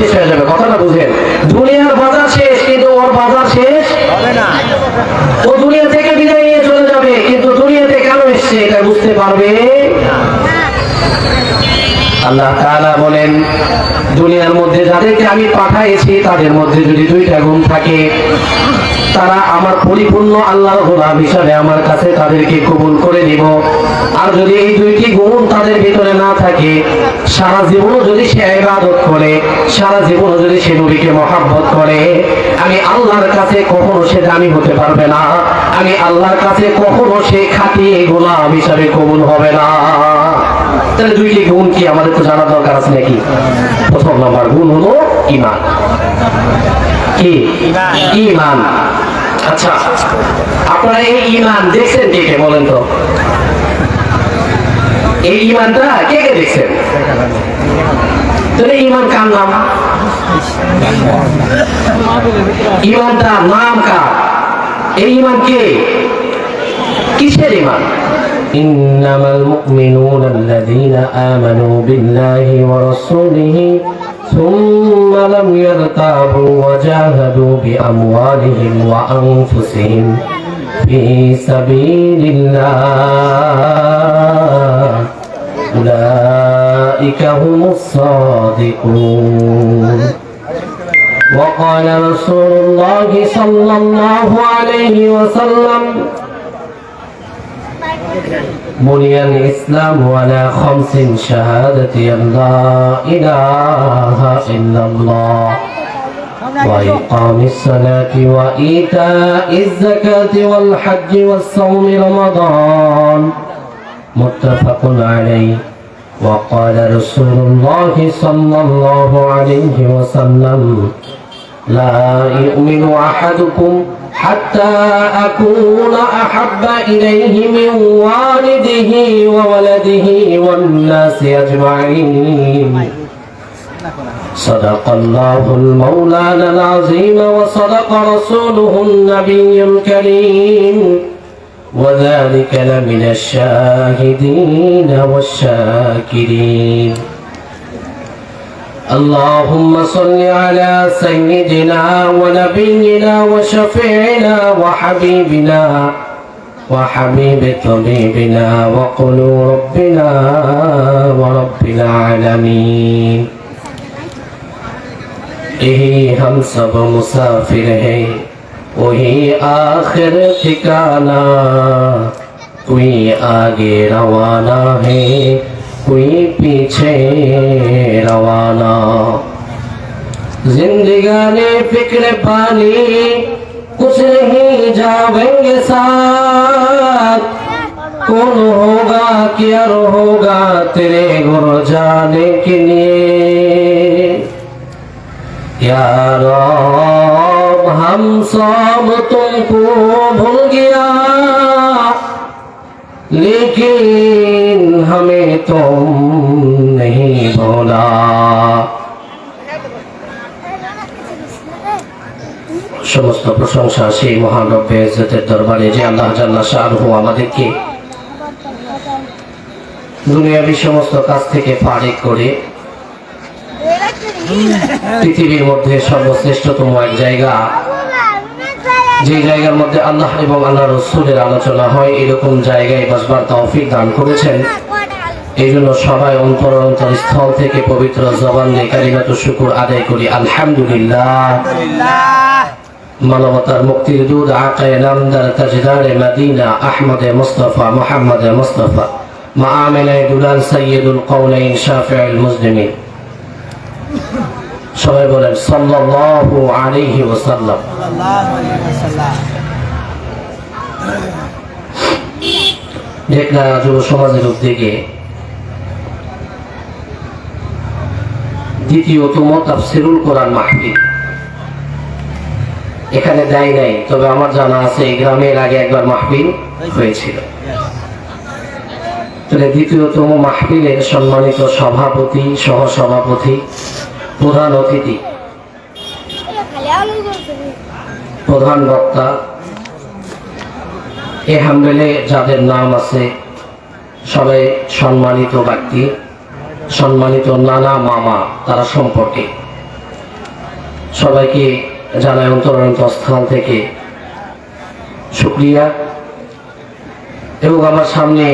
শেষ হয়ে যাবে। কথাটা বুঝেন, দুনিয়ার বাজার শেষ কিন্তু ওর বাজার শেষ হবে না। ও দুনিয়া থেকে বিদায় নিয়ে চলে যাবে, কিন্তু দুনিয়াতে কেন এসছে এটা বুঝতে পারবে না। আল্লাহ তাআলা বলেন, দুনিয়ার মধ্যে যাদেরকে আমি পাঠাইছি তাদের মধ্যে যদি দুইটা গুণ থাকে, তারা আমার পরিপূর্ণ আল্লাহর গোলাম হিসাবে আমার কাছে তাদেরকে কবুল করে নিব। আর যদি এই দুইটি গুণ তাদের ভিতরে না থাকে, সারা জীবন যদি সে ইবাদত করে, সারা জীবন যদি সে নবীকে মহব্বত করে, আমি আল্লাহর কাছে কখনো সে দামি হতে পারবে না। আমি আল্লাহর কাছে কখনো সে খাঁটি গোলাম হিসাবে কবুল হবে না। তাহলে দুইটি গুণ কি আমাদের তো জানা দরকার আছে নাকি? প্রথম নম্বর গুণ হলো ঈমান। কি ঈমান? আচ্ছা, আপনারা এই ঈমান দেখছেন কে কে বলেন তো? এই ঈমানটা কে কে দেখছেন? তাহলে ঈমান কার নাম? ঈমানটা নাম কার? এই ঈমান কে? কিসের ঈমান? إنما المؤمنون الذين آمنوا بالله ورسوله ثم لم يرتابوا وجاهدوا بأموالهم وأنفسهم في سبيل الله أولئك هم الصادقون. وقال رسول الله صلى الله عليه وسلم بني الإسلام على خمس شهادة أن لا إله إلا الله وإقام الصلاة وإيتاء الزكاة والحج والصوم رمضان متفق عليه. وقال رسول الله صلى الله عليه وسلم لا يؤمن أحدكم حتى أكون أحب إليه من والده وولده والناس أجمعين. صدق الله المولانا العظيم وصدق رسوله النبي الكريم وذلك لمن الشاهدين والشاكرين. اللهم صل على سيدنا ونبينا وشفيعنا وحبيبنا وحبيب طبيبنا وقلوب ربنا ورب العالمين. यही हम सब मुसाफिर हैं, वही आखिर ठिकाना, कोई आगे रवाना है कोई पीछे रवाना. जिंदगानी फिक्र पानी कुछ नहीं जावेंगे साथ, कौन होगा क्या होगा तेरे घर जाने के लिए. या रब हम सब तुमको भूल गया, लेकिन हमें तुम नहीं भूला. সমস্ত প্রশংসা সেই মহান রব্বে ইজ্জতের দরবারে যে আল্লাহ জাল্লা শাআনুহু আমাদেরকে দুনিয়াবী সমস্ত কাজ থেকে ফারিগ করে পৃথিবীর মধ্যে সর্বশ্রেষ্ঠতম এক জায়গা, যে জায়গার মধ্যে আল্লাহ এবং আল্লাহ রসুলের আলোচনা হয়, এরকম জায়গায় বসবার তৌফিক দান করেছেন। এই জন্য সবাই অন্তর স্থল থেকে পবিত্র জবান দিয়ে কালিমাতুশ শুকর আদায় করি আলহামদুলিল্লাহ। মানবতার মুক্তির দূত আকায়ে নামদার তাজদারে মদিনা আহমদে মুস্তাফা মুহাম্মদে মুস্তাফা মা আমিনায়ে দুলাল সাইয়্যিদুল কওনাইন শাফিউল মুসলিমিন। সবাই বলেন সাল্লাল্লাহু আলাইহি ওয়াসাল্লাম। ঢাকা যুব সমাজের উদ্যোগে দ্বিতীয়তম তাফসীরুল কোরআন মাহফিল এখানে দেয় নাই, তবে আমার জানা আছে এই গ্রামের আগে একবার মাহফিল হয়েছিল। তাহলে দ্বিতীয়তম মাহফিলের সম্মানিত সভাপতি, সহসভাপতি, প্রধান অতিথি, প্রধান বক্তা, এ হামবেলে যাদের নাম আছে সবাই সম্মানিত ব্যক্তি, সম্মানিত নানা মামা, তারা সম্পর্কে সবাইকে জানাই অন্তরস্থল থেকে শুকরিয়া। এবং আমার সামনে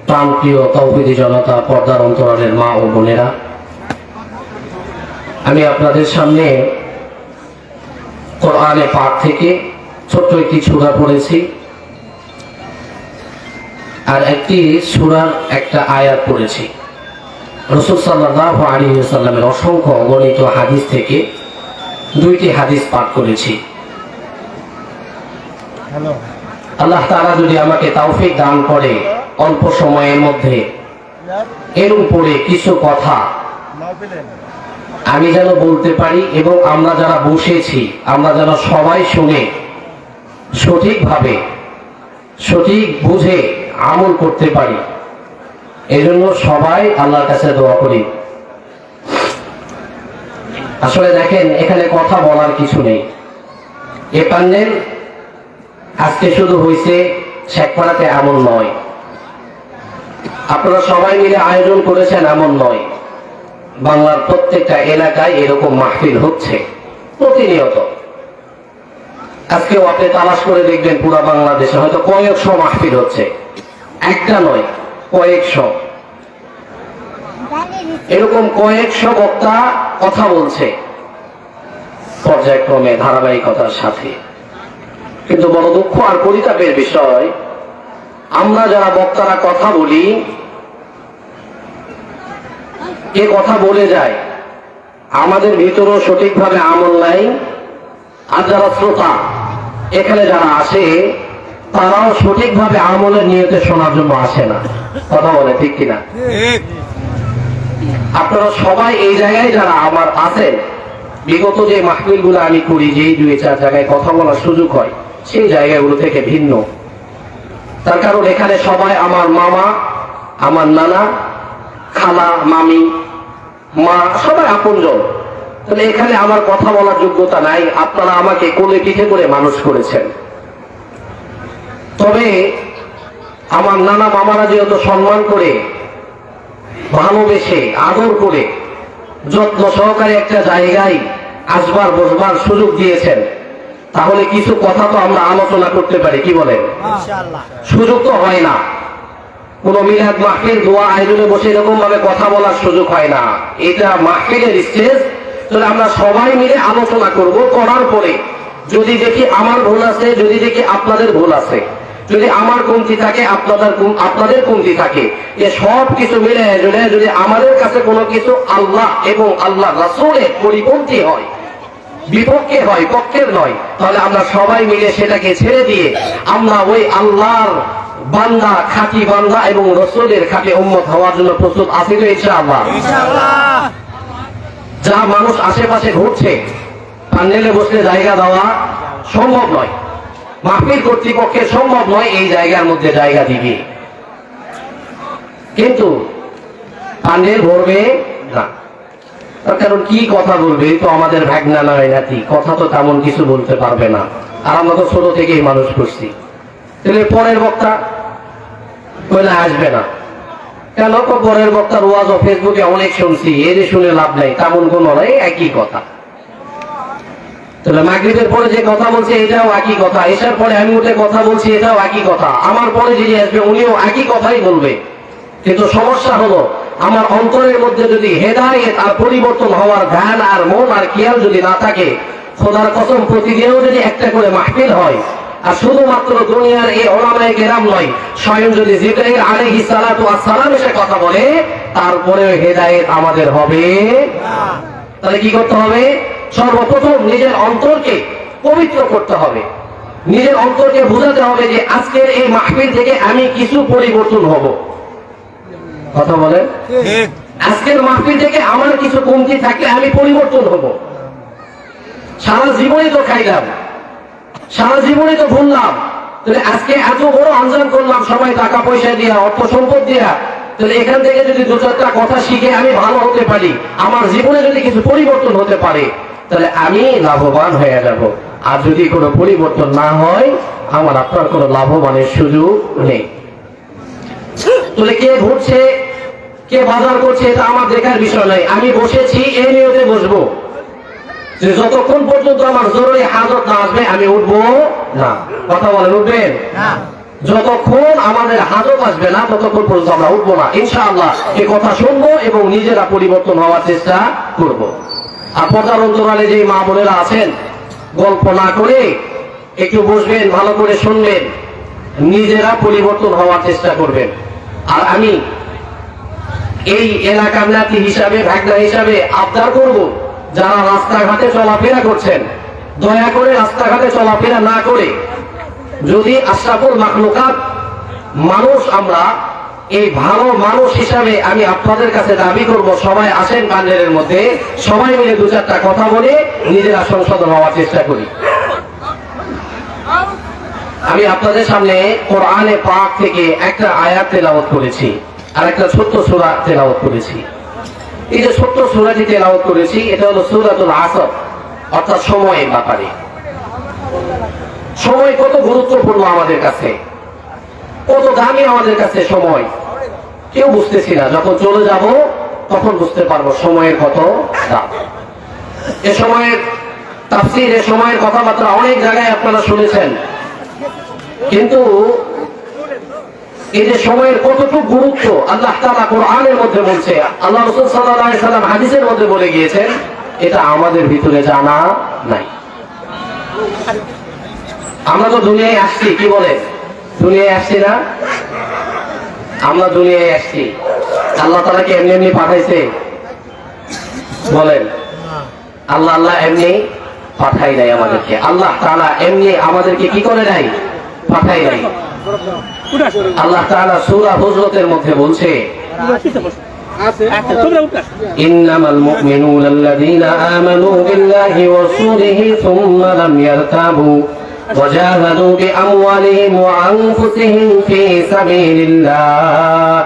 প্রাণপ্রিয় তৌহিদি জনতা, পর্দার অন্তরালের মা ও বোনেরা, আমি আপনাদের সামনে কোরআনে পাক থেকে ছোট্ট একটি সূরা পড়েছি আর একটি সূরার একটা আয়াত পড়েছি। রাসূল সাল্লাল্লাহু আলাইহি ওয়াসাল্লামের অসংখ্য অগণিত হাদিস থেকে দুইটি হাদিস পাঠ করেছি। আল্লাহ তাআলা যদি আমাকে তৌফিক দান করে অল্প সময়ের মধ্যে এর উপরে কিছু কথা আমি যেন বলতে পারি এবং আমরা যারা বসেছি আমরা যেন সবাই শুনে সঠিকভাবে সঠিক বুঝে আমল করতে পারি, এজন্য সবাই আল্লাহর কাছে দোয়া করি। আসলে দেখেন, এখানে কথা বলার কিছু নেই। এ প্যান্ডেল আজকে শুধু হয়েছে শেখপাড়াতে এমন নয়, আপনারা সবাই মিলে আয়োজন করেছেন এমন নয়, বাংলার প্রত্যেকটা এলাকায় এরকম মাহফিল হচ্ছে প্রতিনিয়ত। আজকেও আপনি তালাশ করে দেখবেন পুরো বাংলাদেশে হয়তো কয়েকশো মাহফিল হচ্ছে, একটা নয় কয়েকশো। এরকম কয়েকশো বক্তা কথা বলছে পর্যায়ক্রমে ধারাবাহিকতার সাথে। কিন্তু বড় দুঃখ আর পরিতাপের বিষয়, আমরা যারা বক্তারা কথা বলি, এ কথা বলে যায়, আমাদের ভিতরেও সঠিকভাবে আমল নাই। আর যারা শ্রোতা এখানে যারা আসে তারাও সঠিকভাবে আমলের নিয়তে শোনার জন্য আসে না। কথা বলে ঠিক কিনা? আপনারা সবাই এই জায়গায় যারা আমার আছেন, বিগত যে মাহফিল গুলো আমি করি, যেই দুই চার জায়গায় কথা বলার সুযোগ হয়, সেই জায়গাগুলো থেকে ভিন্ন। তার কারণ এখানে সবাই আমার মামা, আমার নানা, খালা, মামি, মা, সবাই আপনজন। তাহলে এখানে আমার কথা বলার যোগ্যতা নাই। আপনারা আমাকে কোলে পিঠে করে মানুষ করেছেন। তবে আমার নানা মামারা যেহেতু সম্মান করে, ভালোবেসে, আদর করে, যত্ন সহকারে একটা জায়গায় আসবার বসবার সুযোগ দিয়েছেন, তাহলে কিছু কথা তো আমরা আলোচনা করতে পারি। কি বলেন? সুযোগ তো হয় না। কোন মিলাদ মাহফিল দোয়া আয়োজনে বসে এরকম ভাবে কথা বলার সুযোগ হয় না। এটা মাহফিলের স্টেজ। তাহলে আমরা সবাই মিলে আলোচনা করব, করার পরে যদি দেখি আমার ভুল আছে, যদি দেখি আপনাদের ভুল আছে, যদি আমার কমতি থাকে, আপনাদের কমতি থাকে, এ সব কিছু মিলে যদি আমাদের কাছে কোনো কিছু আল্লাহ এবং আল্লাহ রাসূলের পরিপন্থী হয়, বিপক্ষে হয়, পক্ষের নয়, তাহলে আমরা সবাই মিলে সেটাকে ছেড়ে দিয়ে আমরা ওই আল্লাহর বান্দা, খাঁটি বান্দা এবং রাসূলের খাঁটি উম্মত হওয়ার জন্য প্রস্তুত আছি তো ইনশাআল্লাহ? যা মানুষ আশেপাশে ঘুরছে, প্যান্ডেলে বসলে জায়গা দেওয়া সম্ভব নয়, মাহফিল কর্তৃপক্ষের সম্ভব নয় এই জায়গার মধ্যে জায়গা দিবে, কিন্তু প্যান্ডেল ভরবে না। তার কারণ কি কথা বলবে? তো আমাদের ভাগনা নয় নাতি, কথা তো তেমন কিছু বলতে পারবে না। আর আমরা তো ছোট থেকেই মানুষ করছি। তাহলে পরের বক্তা কইলে আসবে না কেন? পরের বক্তার ওয়াজ ও ফেসবুকে অনেক শুনছি, এর শুনে লাভ নাই, তেমন কোনো নাই, একই কথা। তাহলে মাগরিবের পরে যে কথা বলছে এটাও একই কথা, এসার পরে আমি উঠে কথা বলছি এটাও একই কথা, আমার পরে যিনি আসবে উনিও একই কথাই বলবে। কিন্তু সমস্যা হলো, আমার অন্তরের মধ্যে যদি হেদায়েত আর পরিবর্তন হওয়ার ধ্যান আর মন আর খেয়াল যদি না থাকে, খোদার কসম প্রতিদিনও যদি একটা করে মাহফিল হয়, আর শুধুমাত্র দুনিয়ার এই ওলামায়ে কেরাম নয়, স্বয়ং যদি জিবরাইল আলাইহিস সালাতু ওয়াস সালাম এসে কথা বলে, তারপরেও হেদায়েত আমাদের হবে না। তাহলে কি করতে হবে? সর্বপ্রথম নিজের অন্তরকে পবিত্র করতে হবে, নিজের অন্তরকে বুঝাতে হবে যে আজকের এই মাহফিল থেকে আমি কিছু পরিবর্তন হব। কথা বলেন? আজকের মাহফিল থেকে আমার কিছু কমতি থাকলে আমি পরিবর্তন হব। সারা জীবনে তো খাইলাম, সারা জীবনে তো ভুললাম, তাহলে আজকে এত বড় আঞ্জাম করলাম সবাই টাকা পয়সা দিয়া, অর্থ সম্পদ দিয়া, তাহলে এখান থেকে যদি দু চারটা কথা শিখে আমি ভালো হতে পারি, আমার জীবনে যদি কিছু পরিবর্তন হতে পারে, তাহলে আমি লাভবান হয়ে যাব। আর যদি কোনো পরিবর্তন না হয়, আমার আপনার কোনো লাভবানের সুযোগ নেই। তাহলে কে ঘুরছে, কে বাজার করছে, এটা আমার দেখার বিষয় নয়। আমি বসেছি এই নিয়তে বসবো, যে যতক্ষণ পর্যন্ত আমার জরুরি হাজত না আসবে আমি উঠবো না। কথা বলেন, উঠবেন? যতক্ষণ আমাদের হাজত আসবে না ততক্ষণ পর্যন্ত আমরা উঠবো না। ইনশাআল্লাহ এই কথা শুনবো এবং নিজেরা পরিবর্তন হওয়ার চেষ্টা করব। আর পর্দার অন্তরালে যে মা বোনেরা আছেন, গল্প না করে একটু বসবেন, ভালো করে শুনবেন, নিজেরা পরিবর্তন হওয়ার চেষ্টা করবেন। আর আমি এই এলাকার নাতি হিসাবে, ভাগনা হিসাবে আবদার করব, যারা রাস্তাঘাটে চলাফেরা করছেন, দয়া করে রাস্তাঘাটে চলাফেরা না করে, যদি আশরাফুল মাখলুকাত মানুষ আমরা, এই ভালো মানুষ হিসাবে আমি আপনাদের কাছে দাবি করব, সবাই আসেন প্যান্ডেলের মধ্যে, সবাই মিলে দু চারটা কথা বলে নিজেরা সংশোধন হওয়ার চেষ্টা করি। আমি আপনাদের সামনে কোরআনে পাক থেকে একটা আয়াত তেলাওয়াত করেছি আর একটা ছোট্ট সূরা তেলাওয়াত করেছি। এই যে ছোট্ট সূরাটি তেলাওয়াত করেছি, এটা হলো সূরাতুল আসর, অর্থাৎ সময়ের ব্যাপারে। সময় কত গুরুত্বপূর্ণ আমাদের কাছে, কত দামি আমাদের কাছে সময়, কেউ বুঝতেছি না। যখন চলে যাব তখন বুঝতে পারবো সময়ের কত দাম। এ সময়ের তাফসীর, এ সময়ের কথাবার্তা অনেক জায়গায় আপনারা শুনেছেন, কিন্তু এই যে সময়ের কতটুকু গুরুত্ব আল্লাহ তাআলা কোরআনের মধ্যে বলছে, আল্লাহ রাসূল সাল্লাল্লাহু আলাইহি সাল্লাম হাদিসের মধ্যে বলে গিয়েছেন, এটা আমাদের ভিতরে জানা নাই। আমরা তো দুনিয়ায় আসছি, কি বলে, দুনিয়ায় আসছি না? আমরা দুনিয়ায় আসছি, আল্লাহ তাআলা কি এমনি এমনি পাঠাইছে? বলেন, আল্লাহ আল্লাহ এমনি পাঠাই নাই আমাদেরকে। আল্লাহ তাআলা এমনি আমাদেরকে কি করে নাই? পাঠাই নাই। আল্লাহ তাআলা সূরা হুজরাতের মধ্যে বলছে, ইন্নামাল মুমিনুনা আল্লাযীনা আমানু বিল্লাহি ওয়া রাসূলিহি সুম্মা লাম ইয়ারতাবু ওয়া জাহাদু বিআমওয়ালিহিম ওয়া আনফুসিহিম ফী সাবিলিল্লাহ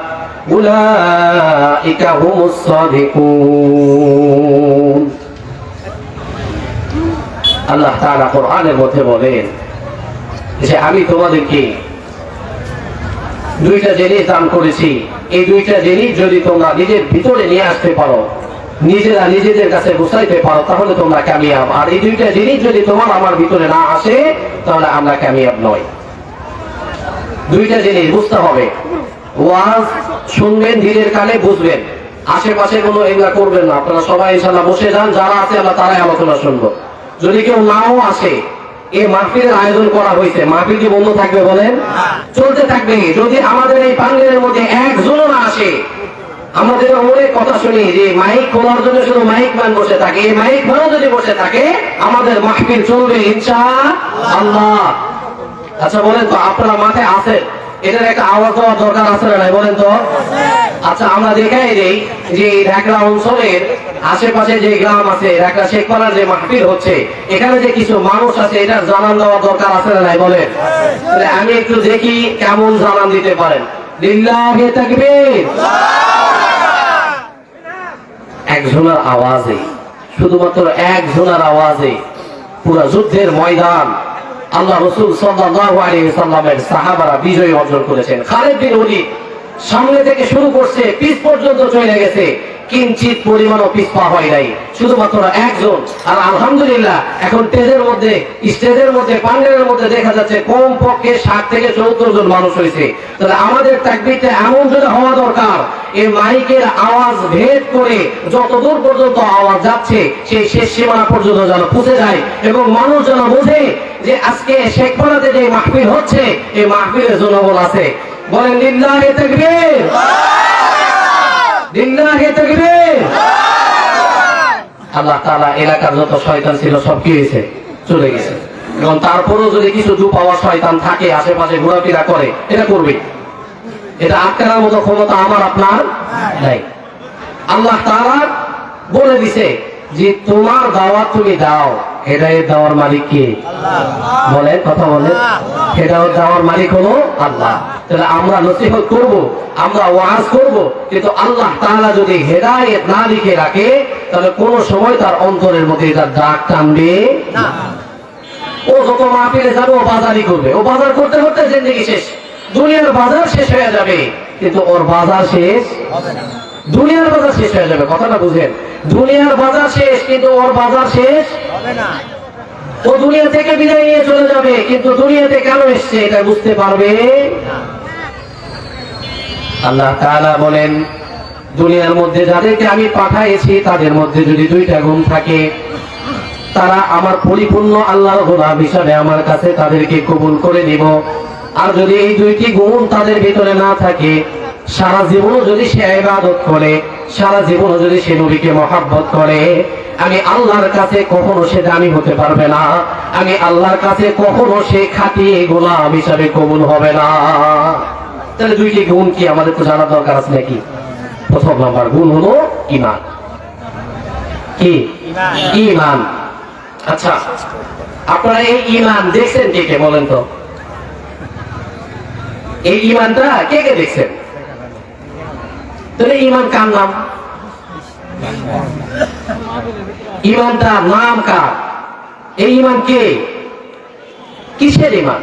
উলাইকা হুমুস সাদিকুন। আল্লাহ তাআলা কোরআনের মধ্যে বলেন যে আমি তোমাদেরকে দুইটা জিনিস দান করেছি, এই দুইটা জিনিস যদি তোমরা নিজের ভিতরে নিয়ে আসতে পারো, নিজেরা নিজেদের কাছে বুঝাইতে পারো, তাহলে তোমরা কামিয়াব। আর এই দুইটা জিনিস যদি তোমার আমার ভিতরে না আসে, তাহলে আমরা কামিয়াব নই। দুইটা জিনিস বুঝতে হবে। ওয়াজ শুনবেন, দিনের কানে বুঝবেন, আশেপাশে কোনো এগুলা করবেন না। আপনারা সবাই ইনশাআল্লাহ বসে যান, যারা আছে আমরা তারাই আলোচনা শুনবো। যদি কেউ নাও আসে, এই মাহফিলের আয়োজন করা হয়েছে, মাহফিল কি বন্ধ থাকবে? বলেন, চলতে থাকবে। যদি আমাদের এই প্যান্ডেলের মধ্যে একজনও না আসে, আমাদের অনেক কথা শুনি যে মাইক খোলার জন্য শুধু মাইক ম্যান বসে থাকে, এই মাইক ম্যানও যদি বসে থাকে, আমাদের মাহফিল চলবে ইনশাআল্লাহ। আচ্ছা বলেন তো, আপনারা মাঠে আছেন, এটার একটা আওয়াজ দেওয়ার দরকার আছে না নাই? বলেন তো। আচ্ছা আমরা দেখাই দেই যে ঢাকা অঞ্চলের আশেপাশে যে গ্রাম আছে, ঢাকা শেখপাড়ার যে মাহফিল হচ্ছে, এখানে যে কিছু মানুষ আছে, এটা জানান দেওয়ার দরকার আছে না নাই? বলেন। আমি একটু দেখি কেমন জানান দিতে পারেন। লিল্লাহি তাকবীর। একজনের আওয়াজে, শুধুমাত্র একজনের আওয়াজে পুরো যুদ্ধের ময়দান আল্লাহ রাসূল সাল্লাল্লাহু আলাইহি ওয়াসাল্লামের সাহাবারা বিজয় অর্জন করেছেন। খালিদ বিন ওলীদ সামনে থেকে শুরু করছে, পিছ পর্যন্ত চলে গেছে, কিঞ্চিত পরিমাণও পিছপা হয় নাই, শুধুমাত্র একজন। আর আলহামদুলিল্লাহ এখন স্টেজের মধ্যে প্যান্ডেলের মধ্যে দেখা যাচ্ছে কমপক্ষে 60 থেকে 70 জন মানুষ হয়েছে। তাহলে আমাদের তাকবীরটা এমন যদি হওয়া দরকার, এই মাইকের আওয়াজ ভেদ করে যতদূর পর্যন্ত আওয়াজ যাচ্ছে, সেই শেষ সীমানা পর্যন্ত যেন পৌঁছে যায় এবং মানুষ যেন বোঝে যে আজকে শেখপাড়াতে যে মাহফিল হচ্ছে, এই মাহফিলের জনবল আছে। বলেন লিল্লাহি তাকবীর, লিল্লাহি তাকবীর। আল্লাহ তাআলা এলাকার যত শয়তান ছিল সব কি হয়েছে? চলে গেছে। এবং তারপরেও যদি কিছু দু পাওয়া শয়তান থাকে, আশেপাশে ঘোরাফেরা করে, এটা করবে, এটা আটকানোর মতো ক্ষমতা আমার আপনার নাই। আল্লাহ তাআলা বলে দিছে যে তোমার দাওয়াত তুমি দাও, হেদায়েত দেওয়ার মালিক কে? বলেন, কথা বলেন। হেদায়েত দেওয়ার মালিক হলো আল্লাহ। তাহলে আমরা নসিহত করব, আমরা ওয়াজ করব, কিন্তু আল্লাহ তাআলা যদি হেদায়েত না লিখে রাখে, তাহলে কোন সময় তার অন্তরের মধ্যে এটা দাগ টানবে না। ও যত মাহফিলে যাবে, ও বাজারই করবে, ও বাজার করতে করতে জিন্দেগি শেষ, দুনিয়ার বাজার শেষ হয়ে যাবে, কিন্তু ওর বাজার শেষ হবে না। দুনিয়ার বাজার শেষ হয়ে যাবে, কথাটা বুঝেন। দুনিয়ার বাজার শেষ, কিন্তু ওর বাজার শেষ হবে না। ও দুনিয়া থেকে বিদায় নিয়ে চলে যাবে, কিন্তু দুনিয়াতে কেন এসছে এটা বুঝতে পারবে না। আল্লাহ তাআলা বলেন, দুনিয়ার মধ্যে যাদেরকে আমি পাঠাইছি তাদের মধ্যে যদি দুইটা গুণ থাকে, তারা আমার পরিপূর্ণ আল্লাহর গোলাম হিসাবে আমার কাছে তাদেরকে কবুল করে নিব। আর যদি এই দুইটি গুণ তাদের ভিতরে না থাকে, সারা জীবনও যদি সে ইবাদত করে, সারা জীবনও যদি সে নবীকে মহব্বত করে, আমি আল্লাহর কাছে কখনো সে দামি হতে পারবে না। আমি আল্লাহর কাছে কখনো সে খাঁটি গোলাম হিসাবে কবুল হবে না। তাহলে দুইটি গুণ কি আমাদের তো জানার দরকার আছে নাকি? প্রথম নাম্বার গুণ হলো ঈমান। কি? ঈমান। আচ্ছা, আপনারা এই ঈমান দেখছেন কে কে বলেন তো? এই ঈমানটা কে কে দেখছেন? তাহলে ঈমান কার নাম? ঈমানটা নাম কার? এই ঈমান কে? কিসের ঈমান?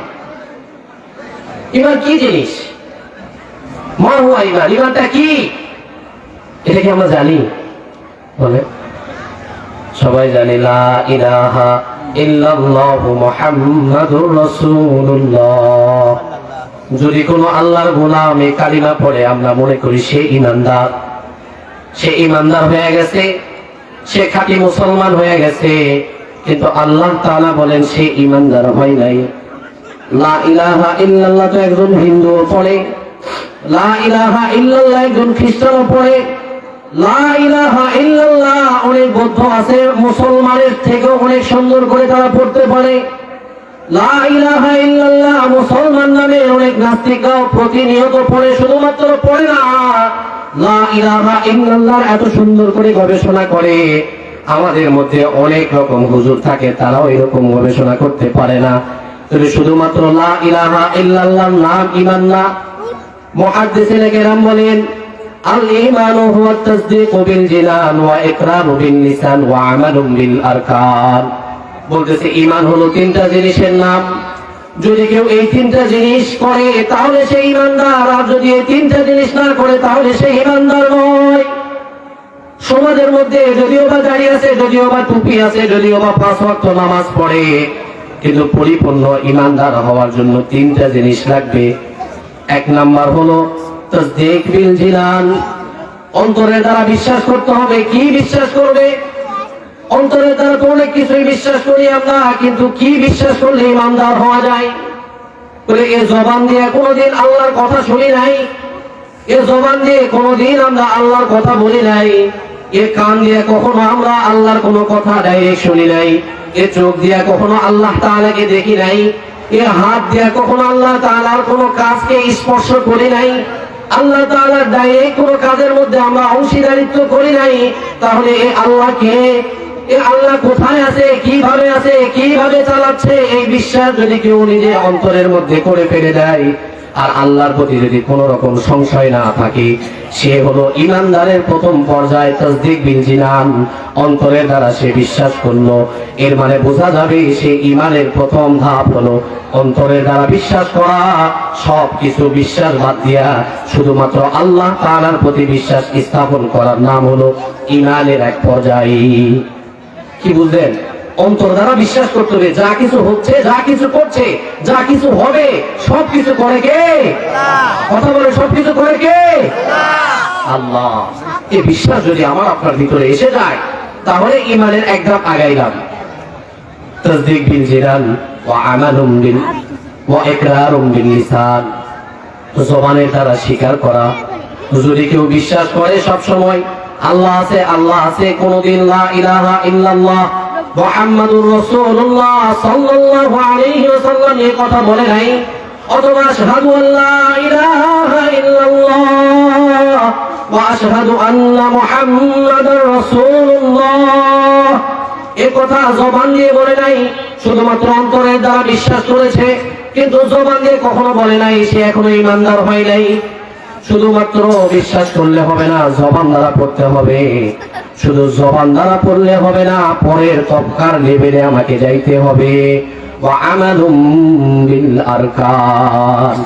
ঈমান কি জিনিস? মা হুয়া ঈমান। ঈমানটা কি? এটা কি আমরা জানি? বলে সবাই জানি লা ইলাহা ইল্লাল্লাহু মুহাম্মাদুর রাসূলুল্লাহ। যদি কোনো আল্লাহর গোলামে কালিমা পড়ে আমরা মনে করি সে ঈমানদার, সে ঈমানদার হয়ে গেছে, সে খাঁটি মুসলমান হয়ে গেছে। কিন্তু আল্লাহ তাআলা বলেন সে ঈমানদার হয় নাই। লা ইলাহা ইল্লাল্লাহ তো একজন হিন্দু পড়ে, লা ইলাহা ইল্লাল্লাহ একজন খ্রিস্টানও পড়ে, লা ইলাহা ইল্লাল্লাহ অনেক বৌদ্ধ আছে মুসলমানের থেকেও অনেক সুন্দর করে তারা পড়তে পারে। লা ইলাহা ইল্লাল্লাহ মুসলমান নামে অনেক নাস্তিকরাও প্রতিনিয়ত পড়ে, শুধুমাত্র পড়ে না, লা ইলাহা ইল্লাল্লাহ এত সুন্দর করে গবেষণা করে। আমাদের মধ্যে অনেক রকম হুজুর থাকে, তারাও এরকম গবেষণা করতে পারে না। যদি শুধুমাত্র লা ইলাহা ইল্লাল্লাহ নাম ঈমান না। মুহাদ্দিসিনে কেরাম বলেন আল ঈমানু হুয়া তাসদীকু বিল জিনান ওয়া ইকরারু বিল লিসান ওয়া আমালু বিল আরকান। বলতেছে ঈমান হলো তিনটা জিনিসের নাম। যদি কেউ এই তিনটা জিনিস করে তাহলে সে ঈমানদার, আর যদি এই তিনটা জিনিস না করে তাহলে সে ঈমানদার নয়। সমাজের মধ্যে যদিও বা দাঁড়িয়ে আছে, যদিও বা টুপি আছে, যদিও বা 5 ওয়াক্ত নামাজ পড়ে, কিন্তু পরিপূর্ণ ঈমানদার হওয়ার জন্য তিনটা জিনিস লাগবে। এক নাম্বার হলো তাসদীক বিল জিনান, অন্তরের দ্বারা বিশ্বাস করতে হবে। কি বিশ্বাস করবে? অন্তরের দ্বারা তো অনেক কিছুই বিশ্বাস করি আমরা, কিন্তু কি বিশ্বাস করলে ঈমানদার হওয়া যায়? বলে এ জবান দিয়ে কোনোদিন আল্লাহর কথা শুনি নাই, এ জবান দিয়ে কোনোদিন আমরা আল্লাহর কথা বলি নাই, এ কান দিয়ে কখনো আমরা আল্লাহর কোনো কথা ডাইরেক্ট শুনি নাই, এ চোখ দিয়ে কখনো আল্লাহ তাআলাকে দেখি নাই, এ হাত দিয়ে কখনো আল্লাহ তাআলার কোনো কাজকে স্পর্শ করি নাই, আল্লাহ তাআলার ডাইরেক্ট কোনো কাজের মধ্যে আমরা অংশীদারিত্ব করি নাই। তাহলে এ আল্লাহকে, এ আল্লাহ কোথায় আছে, কিভাবে আছে, কিভাবে চালাচ্ছে, এই বিশ্বাস যদি কেউ নিজের অন্তরের মধ্যে করে ফেলে দেয়, আর আল্লাহর প্রতি যদি কোনো রকম সংশয় না থাকে, সে হলো ঈমানদারের প্রথম পর্যায়ে তাসদীক বিল জিনান। অন্তরের দ্বারা সে বিশ্বাস করলো, এর মানে বোঝা যাবে সে ঈমানের প্রথম ধাপ হলো অন্তরের দ্বারা বিশ্বাস করা। সব কিছু বিশ্বাস বাদ দিয়া শুধুমাত্র আল্লাহ তাআলার প্রতি বিশ্বাস স্থাপন করার নাম হলো ঈমানের এক পর্যায়ে। কি বুঝলেন? অন্তর দ্বারা বিশ্বাস করতে হবে, যা কিছু হচ্ছে, যা কিছু করছে, যা কিছু হবে, সবকিছু করে কে? কথা বলে, সবকিছু করে কে? আল্লাহ। এই বিশ্বাস যদি আমার আপনার ভিতরে এসে যায়, তাহলে ঈমানের এক ধাপ আগাইলাম। তাসদীক বিল জিনান ওয়া আমালুম বিল ওয়া ইকরারুম বিল লিসান, জবানের দ্বারা স্বীকার করা। যদি কেউ বিশ্বাস করে সব সময় আল্লাহ আছে, আল্লাহ আছে, কোনদিন লা ইলাহা ইল্লাল্লাহ মুহাম্মাদুর রাসূলুল্লাহ সাল্লাল্লাহু আলাইহি ওয়াসাল্লাম এই কথা বলে নাই, অথবা আশহাদু আল্লা ইলাহা ইল্লাল্লাহ ওয়া আশহাদু আন্না মুহাম্মাদার রাসূলুল্লাহ এই কথা জবান দিয়ে বলে নাই, শুধুমাত্র অন্তরের দ্বারা বিশ্বাস করেছে, কিন্তু জবান দিয়ে কখনো বলে নাই, সে এখনো ঈমানদার হয় নাই। শুধুমাত্র বিশ্বাস করলে হবে না, জবান দ্বারা পড়তে হবে। শুধু জবান দ্বারা পড়লে হবে না, পরের তবকার লেভেলে আমাকে যাইতে হবে। ওয়া আমালুম বিল আরকান,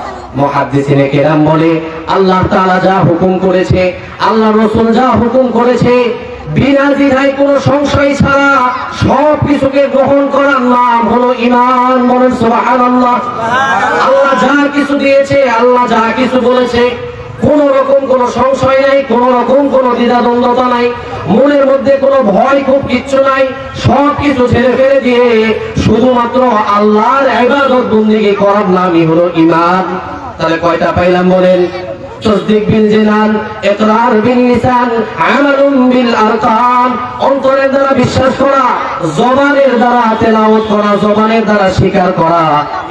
মুহাদ্দিসিনে কেরাম বলে আল্লাহ তাআলা যা হুকুম করেছে, আল্লাহ রাসূল যা হুকুম করেছে, বিনা দ্বিধায় কোনো সংশয় ছাড়া সব কিছুকে গ্রহণ করার নাম হলো ঈমান। বলেন সুবহানাল্লাহ। আল্লাহ যা কিছু দিয়েছে, আল্লাহ যা কিছু বলেছে, কোন রকম কোনো সংশয় নাই, কোন রকম কোনো দ্বিধাদ্বন্দ্বতা নাই, মনের মধ্যে কোনো ভয় খুব কিচ্ছু নাই। সব কিছু ছেড়ে ফেলে দিয়ে শুধুমাত্র আল্লাহর ইবাদত বন্দেগী করার নামই হলো ঈমান। তাহলে কয়টা পাইলাম বলেন? তাসদীক বিল জিনান, ইকরার বিল লিসান, আমালুন বিল আরকান। অন্তরের দ্বারা বিশ্বাস করা, জবানের দ্বারা তেলাওয়াত করা, জবানের দ্বারা স্বীকার করা,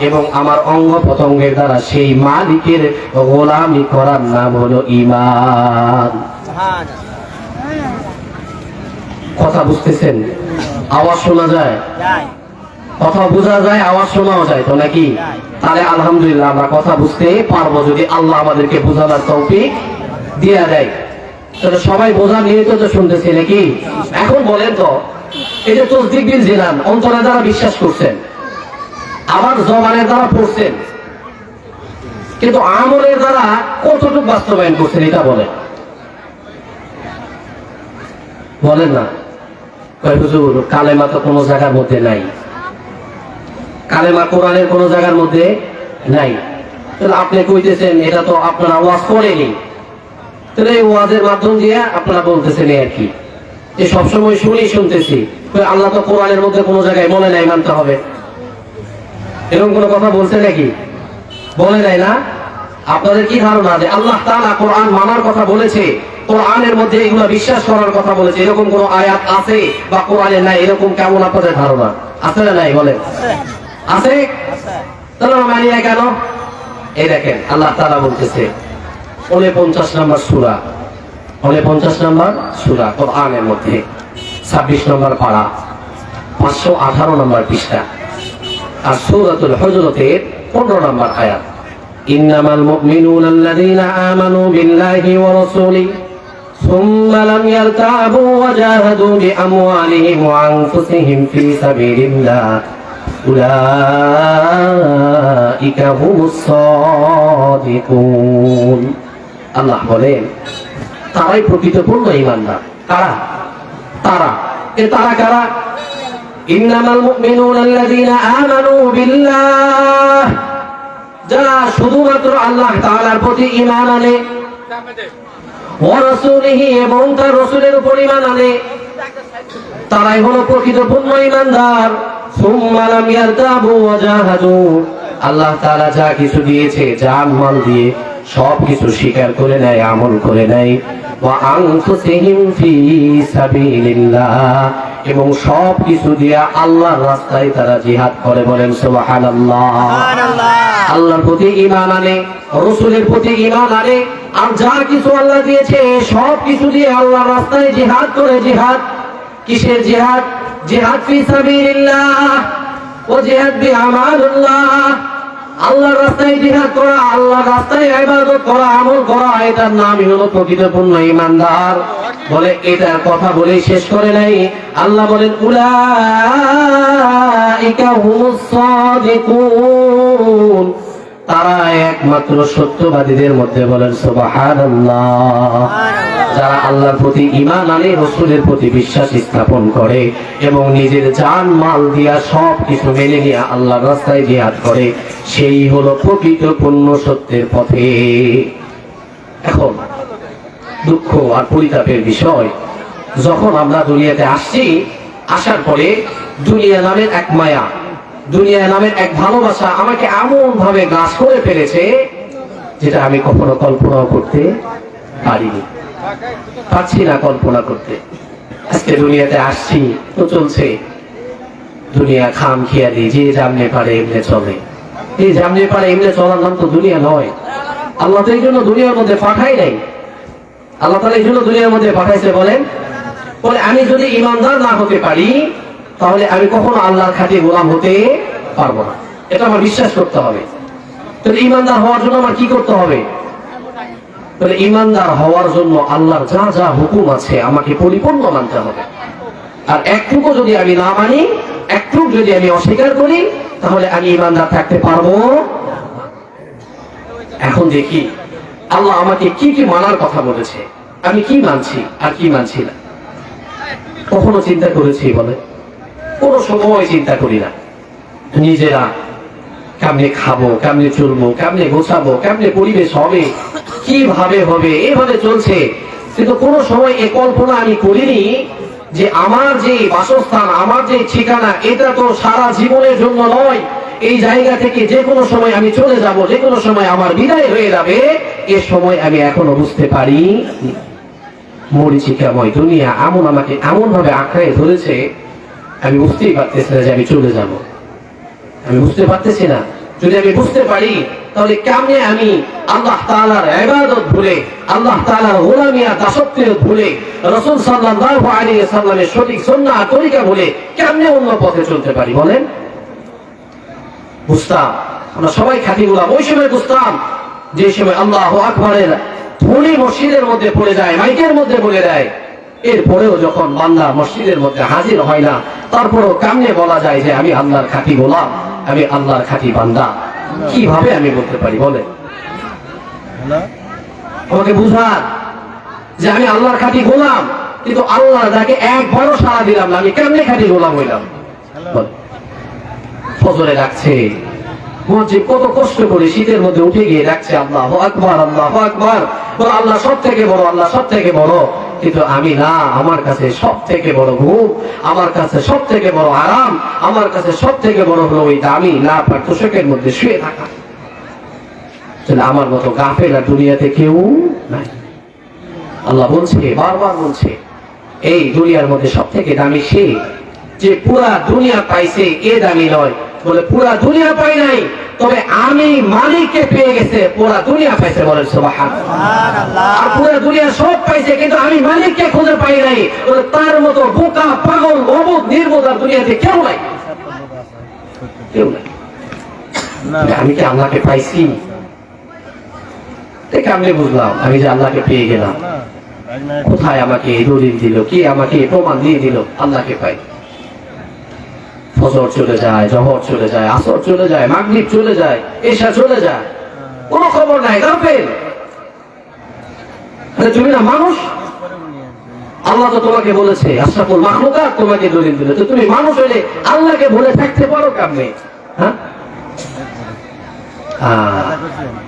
এবং আমার অঙ্গ প্রত্যঙ্গের দ্বারা সেই মালিকের গোলামি করার নাম হলো ঈমান। কথা বুঝতেছেন? আওয়াজ শোনা যায়? কথা বোঝা যায়, আওয়াজ শোনাও যায় তো নাকি? তাহলে আলহামদুলিল্লাহ আমরা কথা বুঝতে পারবো যদি আল্লাহ আমাদেরকে বোঝানোর তৌফিক দিয়ে দেয়। তাহলে সবাই বোঝা নিয়ে তো শুনতেছি নাকি? এখন বলেন তো, এই যে তাসদীক বিল জিনান, অন্তরের দ্বারা বিশ্বাস করছেন, আবার জবানের দ্বারা পড়ছেন, কিন্তু আমলের দ্বারা কতটুকু বাস্তবায়ন করছেন এটা বলেন? বলেন না। কয় হুজুর কালেমা তো কোনো জায়গার মধ্যে নাই, কালেমা কোরআনের কোন জায়গার মধ্যে নাই। তাহলে আপনি কইতেছেন এটা তো আপনারা ওয়াজ করেনি, তাহলে এই ওয়াজের মাধ্যম দিয়ে আপনারা বলতেছেন আর কি যে সবসময় শুনতেছি আল্লাহ তো কোরআনের মধ্যে কোনো জায়গায় বলে নাই মানতে হবে, এরকম কোনো কথা বলছে নাকি? বলে নাই না? আপনাদের কি ধারণা যে আল্লাহ তাআলা কোরআন মানার কথা বলেছে, কোরআনের মধ্যে এগুলো বিশ্বাস করার কথা বলেছে, এরকম কোন আয়াত আছে বা কোরআনে নাই, এরকম কেমন আপনাদের ধারণা আছে না নাই? বলেন আছে? তাহলে মানি না কেন? এই দেখেন আল্লাহ তাআলা বলতেছে 49 নম্বর সূরা, 49 নম্বর সূরা কোরআনের মধ্যে 26 নম্বর পারা, 518 নম্বর পৃষ্ঠা, আর সূরাতুল হুজুরাতের 15 নম্বর আয়াত। ইন্নামাল মুমিনুনা আল্লাযীনা আমানু বিল্লাহি ওয়া রাসূলিহি সুম্মা লাম ইয়ারতাবু ওয়া জাহাদু বিআমওয়ালিহিম ওয়া আনফুসিহিম ফী সাবিলিল্লাহ উলাইকা হুমুস সাদিকুন। আল্লাহ বলেন তারাই প্রকৃতপূর্ণ ঈমানদার। কারা? তারা কারা? ইন্নামাল মুমিনুনা আল্লাযীনা আমানু বিল্লাহ, যারা শুধুমাত্র আল্লাহ তাআলার প্রতি ঈমান আনে, ওয়া রাসূলিহি, এবং তার রাসূলের উপর ঈমান আনে, তারাই হলো প্রকৃতপূর্ণ ঈমানদার। সুম্মা লাম ইয়ারতাবু ওয়া জাহাদু, আল্লাহ তাআলা যা কিছু দিয়েছে জান মাল দিয়ে সব কিছু স্বীকার করে নেয়, আমল করে নেয়। ওয়া আনফুসিহিম ফী সাবিলিল্লাহ, এবং সব কিছু দিয়ে আল্লাহর রাস্তায় তারা জিহাদ করে। বলেন সুবহানাল্লাহ। আল্লাহর প্রতি ঈমান আনে, রাসূলের প্রতি ঈমান আনে, আর যা কিছু আল্লাহ দিয়েছে সব কিছু দিয়ে আল্লাহর রাস্তায় জিহাদ করে। জিহাদ কিসের জিহাদ? জিহাদ ফি সাবিলিল্লাহ ও জিহাদ বিআমালিল্লাহ। আল্লাহর রাস্তায় জিহাদ করা, আল্লাহর রাস্তায় ইবাদত করা, আমল করা, এটার নামই হলো প্রকৃতপূর্ণ ঈমানদার। বলে এটার কথা বলে শেষ করে নাই, আল্লাহ বলেন উলাইকা হুমুস সাদিকুন, তারা একমাত্র সত্যবাদীদের মধ্যে। বলেন সুবহানাল্লাহ। যারা আল্লাহর প্রতি ঈমান আনে, রাসূলের প্রতি বিশ্বাস স্থাপন করে এবং নিজের জান মাল দিয়া সব কিছু মেনে নিয়ে আল্লাহর রাস্তায় জিহাদ করে, সেই হলো প্রকৃত পূর্ণ সত্যের পথে। এখন দুঃখ আর পরিতাপের বিষয়, যখন আমরা দুনিয়াতে আসছি, আসার পরে দুনিয়া নামের এক মায়া, দুনিয়া নামের এক ভালোবাসা আমাকে এমন ভাবে গ্রাস করে ফেলেছে যেটা আমি কখনো কল্পনা করতে পারছি না কল্পনা করতে। আজকে দুনিয়াতে আসছি তো চলছে দুনিয়া খাম খেয়ালি, যে জামনে পারে এমনি চলে। এই জামনে পারে এমনি চলার নাম তো দুনিয়া নয়। আল্লাহ তো এই জন্য দুনিয়ার মধ্যে পাঠাই নাই। আল্লাহ তাআলা এই জন্য দুনিয়ার মধ্যে পাঠাইছে। বলে আমি যদি ঈমানদার না হতে পারি তাহলে আমি কখনো আল্লাহর খাঁটি গোলাম হতে পারবো না, এটা আমার বিশ্বাস করতে হবে। তাহলে ঈমানদার হওয়ার জন্য আমার কি করতে হবে? তাহলে ঈমানদার হওয়ার জন্য আল্লাহর যা যা হুকুম আছে আমাকে পরিপূর্ণ মানতে হবে। আর একটুকু যদি আমি না মানি, একটুকু যদি আমি অস্বীকার করি, তাহলে আমি ঈমানদার থাকতে পারবো। এখন দেখি আল্লাহ আমাকে কি কি মানার কথা বলেছে, আমি কি মানছি আর কি মানছি না। কখনো চিন্তা করেছি বলে? কোনো সময় চিন্তা করি না। নিজেরা কেমনে খাবো, কেমনে চলবো, কেমনে গোছাবো, কেমনে পরিবেশ হবে, কিভাবে হবে, এভাবে চলছে। কিন্তু কোনো সময় এ কল্পনা আমি করিনি যে আমার যে বাসস্থান, আমার যে ঠিকানা, এটা তো সারা জীবনের জন্য নয়। এই জায়গা থেকে যে কোনো সময় আমি চলে যাব, যে কোনো সময় আমার বিদায় হয়ে যাবে। এ সময় আমি এখনো বুঝতে পারি মরিচিকাময় দুনিয়া আমাকে এমন ভাবে আঁকড়ে ধরেছে, আমি বুঝতেই পারতেছি না যে আমি চলে যাব। আমি বুঝতে পারতেছি না। যদি আমি বুঝতে পারি তাহলে কেমনে আমি আল্লাহ তাআলার ইবাদত ভুলে, আল্লাহ তাআলার গোলামি আর দাসত্ব ভুলে, রাসূল সাল্লাল্লাহু আলাইহি ওয়াসাল্লামের সঠিক সুন্নাহ আর তরিকা ভুলে কেমনে অন্য পথে চলতে পারি বলেন? বুঝতাম, আমরা সবাই খাঁটি গোলাম। ওই সময় বুঝতাম যে সময় আল্লাহু আকবারের ধ্বনি মসজিদের মধ্যে পড়ে যায়, মাইকের মধ্যে বলে দেয়। এরপরেও যখন বান্দা মসজিদের মধ্যে হাজির হয় না, তারপরেও কেমনে বলা যায় যে আমি আল্লাহর খাঁটি গোলাম, আমি আল্লাহর খাঁটি বান্দা? কিভাবে আমি বলতে পারি বলে? আমাকে বুঝান যে আমি আল্লাহর খাঁটি গোলাম, কিন্তু আল্লাহ যাকে একবারও সাড়া দিলাম না, আমি কেমনে খাঁটি গোলাম হইলাম? ফজরে ডাকছে, মসজিদ কত কষ্ট করে শীতের মধ্যে উঠে গিয়ে ডাকছে আল্লাহু আকবার, আল্লাহু আকবার, বলে আল্লাহ সব থেকে বড়, আল্লাহ সব থেকে বড়। কিন্তু আমি না, আমার কাছে সব থেকে বড় ঘুম, আমার কাছে সব থেকে বড় আরাম, আমার কাছে সব থেকে বড় হলো ওই দামি লাফার তোষকের মধ্যে শুয়ে থাকা। আমার মতো গাফেল আর দুনিয়াতে কেউ নাই। আল্লাহ বলছে, বারবার বলছে, এই দুনিয়ার মধ্যে সব থেকে দামি সে যে পুরা দুনিয়া পাইছে, এ দামি নয়। বলে পুরা দুনিয়া পাই নাই, তবে আমি মালিককে পেয়ে গেছে, পুরা দুনিয়া পাইছে। বলেন সুবহানাল্লাহ। আর পুরা দুনিয়া সব পাইছে, কিন্তু আমি মালিককে খুঁজে পাই নাই। বলে তার মতো বোকা, পাগল, অবুঝ, নির্বোধ আর দুনিয়াতে কেউ নাই, কেউ নাই। আমি কি আল্লাহকে পাইছি? কেমনে বুঝলাম আমি যে আল্লাহকে পেয়ে গেলাম? কোথায় আমাকে দলিল দিল, কে আমাকে প্রমাণ দিয়ে দিল আল্লাহকে পাই? ফজর চলে যায়, জহর চলে যায়, আসর চলে যায়, মাগরিব চলে যায়, এশা চলে যায়, কোনো খবর নাই, গাফেল। তুমি না মানুষ? আল্লাহ তো তোমাকে বলেছে আশরাফুল মাখলুকাত, তোমাকে দলিল দিল। তো তুমি মানুষ হইলে আল্লাহকে ভুলে থাকতে পারো কেমনে? হ্যাঁ,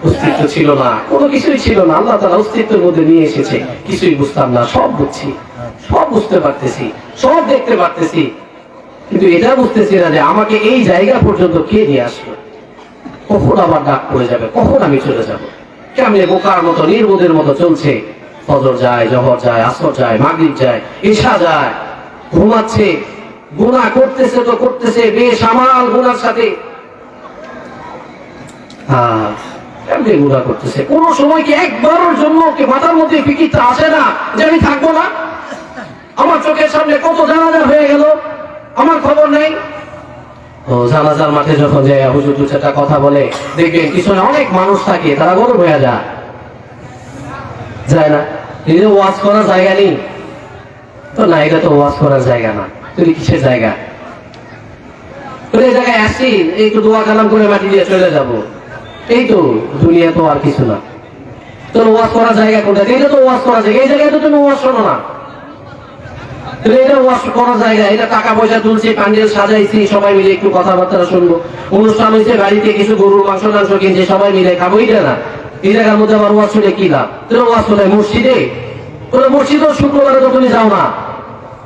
অস্তিত্ব ছিল না, কোনো কিছুই ছিল না, আল্লাহ তাআলা অস্তিত্বের মধ্যে নিয়ে এসেছে। কিছুই বুঝতাম না, সব বুঝছি, সব বুঝতে পারতেছি, সব দেখতে পারতেছি, কিন্তু এটা বুঝতেছি না যে আমাকে এই জায়গা পর্যন্ত কে নিয়ে আসলো, কখন আবার ডাক পড়ে যাবে, কখন আমি চলে যাব। কেমনে বোকার মতো, নির্বোধের মতো চলছে। ফজর যায়, জহর যায়, আসর যায়, মাগরিব যায়, এশা যায়, ঘুমাচ্ছে, গুনাহ করতেছে তো করতেছে বেসামাল গুনার সাথে। কেমনে গুনাহ করতেছে? কোন সময় কি একবারের জন্য কি মাথার মধ্যে ফিকিরটা আসে না যে আমি থাকবো না? আমার চোখের সামনে কত জানাজা হয়ে গেল, আমার খবর নেই। ও জানাজার মাঠে যখন যায়, হুজুর দু চারটা কথা বলে, দেখবেন পিছনে অনেক মানুষ থাকে, তারা গরম হয়ে যায়, যায় না। নিজে ওয়াজ করার জায়গা নেই তো, না এটা তো ওয়াজ করার জায়গা না, তুই কিসের জায়গা? এই জায়গায় আসি, একটু দোয়া কালাম করে মাটি দিয়ে চলে যাব, এই তো দুনিয়া, তো আর কিছু না। তোর ওয়াজ করার জায়গা কোনটা? এটা তো ওয়াজ করার জায়গা, এই জায়গায় তো তুমি ওয়াজ শোনো না। এটা ওয়াজ করার জায়গা, এটা টাকা পয়সা তুলছি, প্যান্ডেল সাজাইছি, সবাই মিলে একটু কথাবার্তা শুনবো, অনুষ্ঠান হয়েছে, বাড়িতে কিছু গরুর মাংস টাংস কিনছে, সবাই মিলে খাবো, এটা না। এই জায়গার মধ্যে আবার ওয়াজ শুনে কি লাভ? তোর ওয়াজ শোনায় মসজিদে? তোর মসজিদও শুক্রবারে তো তুমি যাও না।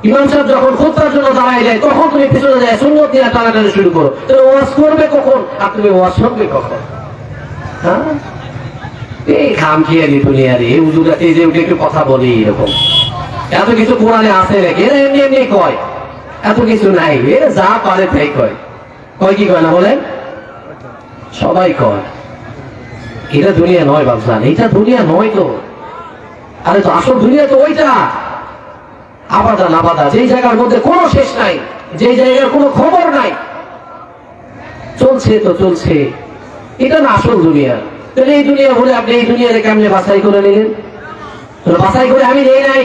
ইমাম সাহেব যখন খুতবার জন্য দাঁড়ায় যায়, তখন তুমি পিছনে যায় সুন্নত নিয়ে টানাটানি শুরু করো। তোর ওয়াজ করবে কখন আর তুমি ওয়াজ শুনবে কখন? হ্যাঁ, এই খাম খেয়ালি দুনিয়ারি উজুরাতে যে উঠে একটু কথা বলি, এরকম এত কিছু কোরআনে আছে নাকি? এরা এমনি এমনি কয়, এত কিছু নাই, এরা যা পারে তাই কয়। কয় কি কয় না বলেন? সবাই কয়। এটা দুনিয়া নয় বাবজান, এটা দুনিয়া নয় তো। আরে তো আসল দুনিয়া তো ওইটা, আবাদা নাবাদা, যেই জায়গার মধ্যে কোনো শেষ নাই, যেই জায়গার কোনো খবর নাই, চলছে তো চলছে, এটা না আসল দুনিয়া। তাহলে এই দুনিয়া বলে আপনি এই দুনিয়াতে কেমনে বাছাই করে নিলেন? বাছাই করে আমি নেই নাই,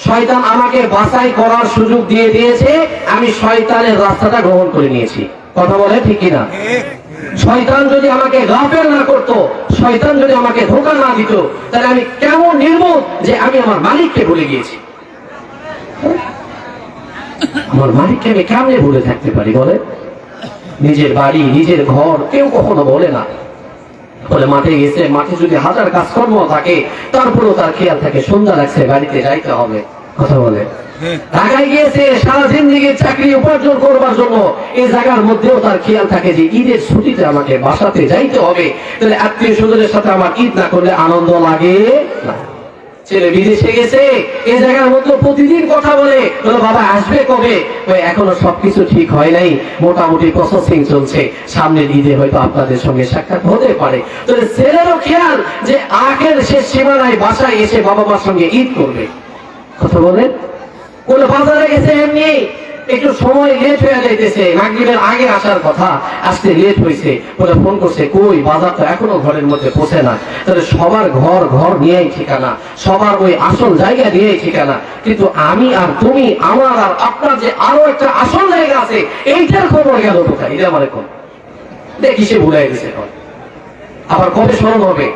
শয়তান আমাকে বাছাই করার সুযোগ দিয়ে দিয়েছে, আমি শয়তানের রাস্তাটা গ্রহণ করে নিয়েছি। কথা বলে ঠিক কিনা? শয়তান যদি আমাকে গাফেল না করতো, শয়তান যদি আমাকে ধোঁকা না দিত, তাহলে আমি কেমন নির্বোধ যে আমি আমার মালিককে ভুলে গিয়েছি। আমার মালিককে আমি কেমনে ভুলে থাকতে পারি বলে? নিজের বাড়ি, নিজের ঘর কেউ কখনো বলে না। বলে মাঠে গেছে, মাঠে যদি হাজার কাজকর্ম থাকে তারপরেও তার খেয়াল থাকে সন্ধ্যা লাগছে, বাড়িতে যাইতে হবে। কথা বলে ঢাকায় গিয়েছে সারা জিন্দেগির চাকরি উপার্জন করবার জন্য, এই জায়গার মধ্যেও তার খেয়াল থাকে যে ঈদের ছুটিতে আমাকে বাসাতে যাইতে হবে, তাহলে আত্মীয় স্বজনের সাথে আমার ঈদ না করলে আনন্দ লাগে না। ছেলে বিদেশে গেছে, এই জায়গার মধ্যে প্রতিদিন কথা বলে, বাবা আসবে কবে? এখনো সবকিছু ঠিক হয় নাই, মোটামুটি প্রসেসিং চলছে, সামনের ঈদে হয়তো আপনাদের সঙ্গে সাক্ষাৎ হতে পারে। তাহলে ছেলেরও খেয়াল যে আখের শেষ সীমানায় বাসায় এসে বাবা মার সঙ্গে ঈদ করবে। কথা বলেন, কোন বাজারে গেছে এমনি একটু সময় লেট হয়ে যাইতেছে, মাগরিবের আগে আসার কথা, আসতে লেট হয়েছে, বলে ফোন করছে, কই বাজার তো এখনো ঘরের মধ্যে পৌঁছে না। তাহলে সবার ঘর ঘর নিয়েই ঠিকানা, সবার ওই আসল জায়গা নিয়েই ঠিকানা, কিন্তু আমি আর তুমি, আমার আর আপনার যে আরো একটা আসল জায়গা আছে, এইটার খবর গেল কোথায়? এটা আমার এখন দেখি সে ভুলে গেছে। আবার কবে স্মরণ হবে?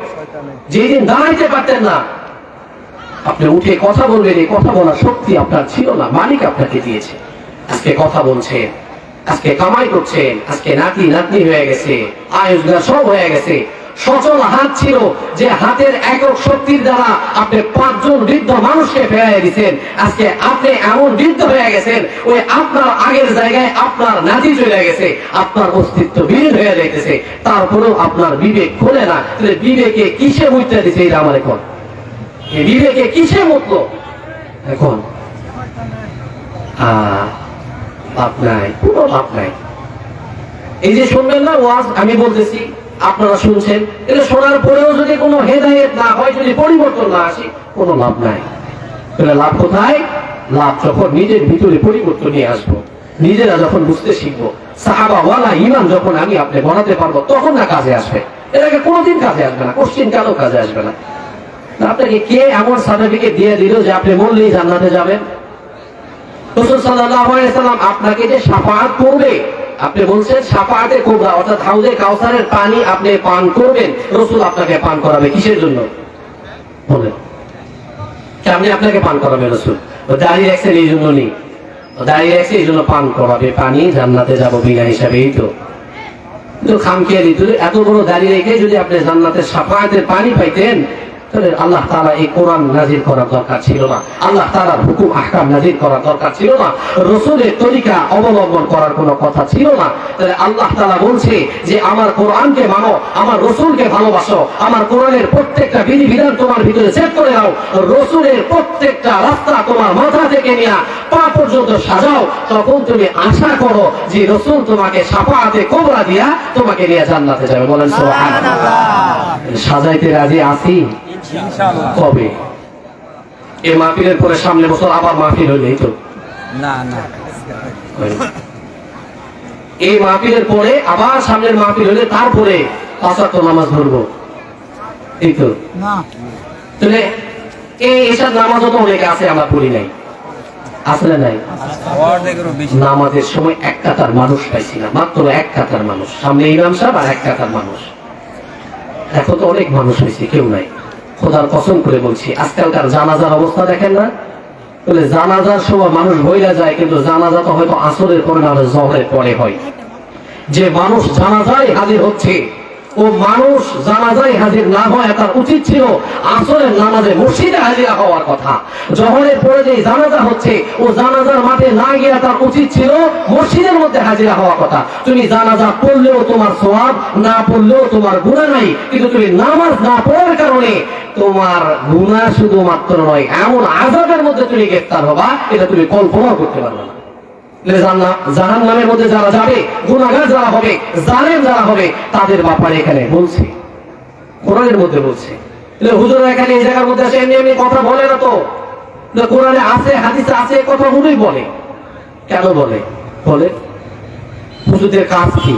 যেদিন দাঁড়াইতে পারতেন না, আপনি উঠে কথা বলবেন, এই কথা বলার শক্তি আপনার ছিল না, মালিক আপনাকে দিয়েছে। আজকে কথা বলছেন, আজকে কামাই করছেন, আজকে নাতি নাতনি হয়ে গেছে, আয়ুষ্গা সব হয়ে গেছে। সচল হাত ছিল, যে হাতের একক শক্তির দ্বারা আপনি 5 জন বৃদ্ধ মানুষকে ফেরাই দিচ্ছেন। আজকে আপনি এমন বৃদ্ধ হয়ে গেছেন, ওই আপনার আগের জায়গায় আপনার নাতি চলে গেছে, আপনার অস্তিত্ব বিলীন হয়ে যাইতেছে, তারপরেও আপনার বিবেক খোলে না। তাহলে বিবেকে কিসে মুইতে দিছে? এটা আমার এখন বিবেকে কিসে মুতল এখন? লাভ নাই, কোনো লাভ নাই। এই যে শুনবেন না ওয়াজ, আমি বলতেছি, আপনারা শুনছেন, এটা শোনার পরেও যদি কোনো হেদায়েত না হয়, যদি পরিবর্তন না আসে, কোনো লাভ নাই। তাহলে লাভ কোথায়? লাভ যখন নিজের ভিতরে পরিবর্তন নিয়ে আসবো, নিজেরা যখন বুঝতে শিখবো, সাহাবা ওয়ালা ইমান যখন আমি আপনি বানাতে পারবো, তখন না কাজে আসবে। এর আগে কোনোদিন কাজে আসবে না, কোশ্চিন কেন কাজে আসবে না? আপনাকে কে এমন সার্টিফিকেট দিয়ে দিল যে আপনি মরলেই জান্নাতে যাবেন? রাসূল সাল্লাল্লাহু আলাইহি সাল্লাম আপনাকে যে শাফাআত করবে, আপনি বলছেন শাফাআতে কুবরা, অর্থাৎ হাউজে কাউসারের পানি আপনি পান করবেন, রাসূল আপনাকে পান করাবে কিসের জন্য বলেন? কেমনে আপনাকে পান করাবে রাসূল? দাঁড়িয়ে রাখছেন এই জন্য নেই, দাঁড়িয়ে রাখছে এই জন্য পান করাবে পানি, জান্নাতে যাবো বিনা হিসাবে। এই তো খামখেয়ালি দিত, এত বড় দাঁড়িয়ে রেখে যদি আপনি জান্নাতের শাফাআতের পানি পাইতেন, তাহলে আল্লাহ তাআলা এই কোরআন নাযিল করার দরকার ছিল না, আল্লাহ তাআলার হুকুম আহকাম নাযিল করার দরকার ছিল না, রাসূলের তরিকা অবলম্বন করার কোনো কথা ছিল না। তাহলে আল্লাহ তাআলা বলছে যে আমার কোরআনকে মানো, আমার রাসূলকে ভালোবাসো, আমার কোরআনের প্রত্যেকটা বিধিবিধান তোমার ভিতরে সেট করে নাও, রাসূলের প্রত্যেকটা রাস্তা তোমার মাথা থেকে নিয়ে পা পর্যন্ত সাজাও, তখন তুমি আশা করো যে রাসূল তোমাকে শাফাআতে কুবরা দিয়া তোমাকে নিয়ে জান্নাতে যাবে। বলেন সুবহানাল্লাহ। সাজাইতে রাজি আছি কবে? এই মাহফিলের পরে সামনে বছর আবার মাহফিল হইলেই তো না, এই মাহফিলের পরে আবার সামনের মাহফিল হইলে তারপরে 5 ওয়াক্ত নামাজ ধরবো, এই তো না। তাহলে এই এসব নামাজও তো অনেকে আছে, আমরা পড়ি নাই, আসলে নাই। নামাজের সময় এক কাতার মানুষ পাইছি না, মাত্র এক কাতার মানুষ, সামনে ইমাম সাহেব আর এক কাতার মানুষ। এখন তো অনেক মানুষ হয়েছে, কেউ নাই। খোদার কসম করে বলছি, আজকালকার জানাজার অবস্থা দেখেন না? বলে জানাজার সময় মানুষ বইলা যায়, কিন্তু জানাজা তো হয়তো আসরের পরে না জহরের পরে হয়। যে মানুষ জানাজায় হাজির হচ্ছে, ও মানুষ জানাজায় হাজির না হয়, তার উচিত ছিল আসরের নামাজে মসজিদে হাজির হওয়ার কথা। জহরের পরে যে জানাজা হচ্ছে, ও জানাজার মাঠে না গিয়ে তার উচিত ছিল মসজিদের মধ্যে হাজির হওয়ার কথা। তুমি জানাজা পড়লেও তোমার সওয়াব, না পড়লেও তোমার গুনাহ নাই, কিন্তু তুমি নামাজ না পড়ার কারণে তোমার গুনাহ শুধুমাত্র নয়, এমন আযাবের মধ্যে তুমি গ্রেফতার হবা, এটা তুমি কল্পনাও করতে পারবে না। জাহান্নামের মধ্যে যারা যাবে, গুনাহগার যারা হবে, জালেম যারা হবে, তাদের ব্যাপারে এখানে বলছে, কোরআনের মধ্যে বলছে। হুজুর এখানে এই জায়গার মধ্যে এমনি এমনি কথা বলে না তো, কোরআনে আছে, হাদিসে আছে, কথা হুজুরই বলে। কেন বলে? বলে হুজুরদের কাজ কি?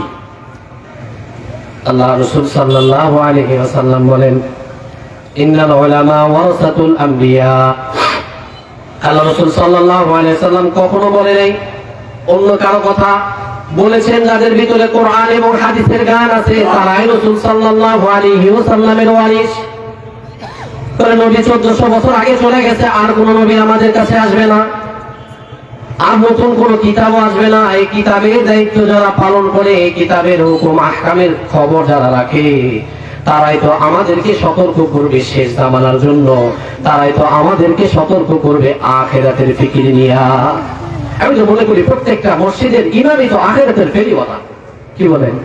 আল্লাহ রাসূল সাল্লাল্লাহু আলাইহি ওয়াসাল্লাম বলেন, ইন্নাল উলামা ওয়ারাসাতুল আমবিয়া। আল্লাহ রাসূল সাল্লাল্লাহু আলাইহি ওয়াসাল্লাম কখনো বলে নাই অন্য কারো কথা বলেছেন যাদের ভিতরে কোরআন এবং হাদিসের জ্ঞান আছে তারাই রাসূল সাল্লাল্লাহু আলাইহি ওয়াসাল্লামের ওয়ারিস। তবে নবী 1400 বছর আগে চলে গেছে, আর কোন নবী আমাদের কাছে আসবে না, আর নতুন কোন কিতাবও আসবে না। এই কিতাবের দায়িত্ব যারা পালন করে, এই কিতাবের হুকুম আহকামের খবর যারা রাখে, তারাই তো আমাদেরকে সতর্ক করবে শেষ জামানার জন্য, তারাই তো আমাদেরকে সতর্ক করবে আখিরাতের ফিকির নিয়া। আমি তো মনে করি প্রত্যেকটা মসজিদের ইমামই তো আখিরাতের ফেরিওয়ালা। কি বলেন?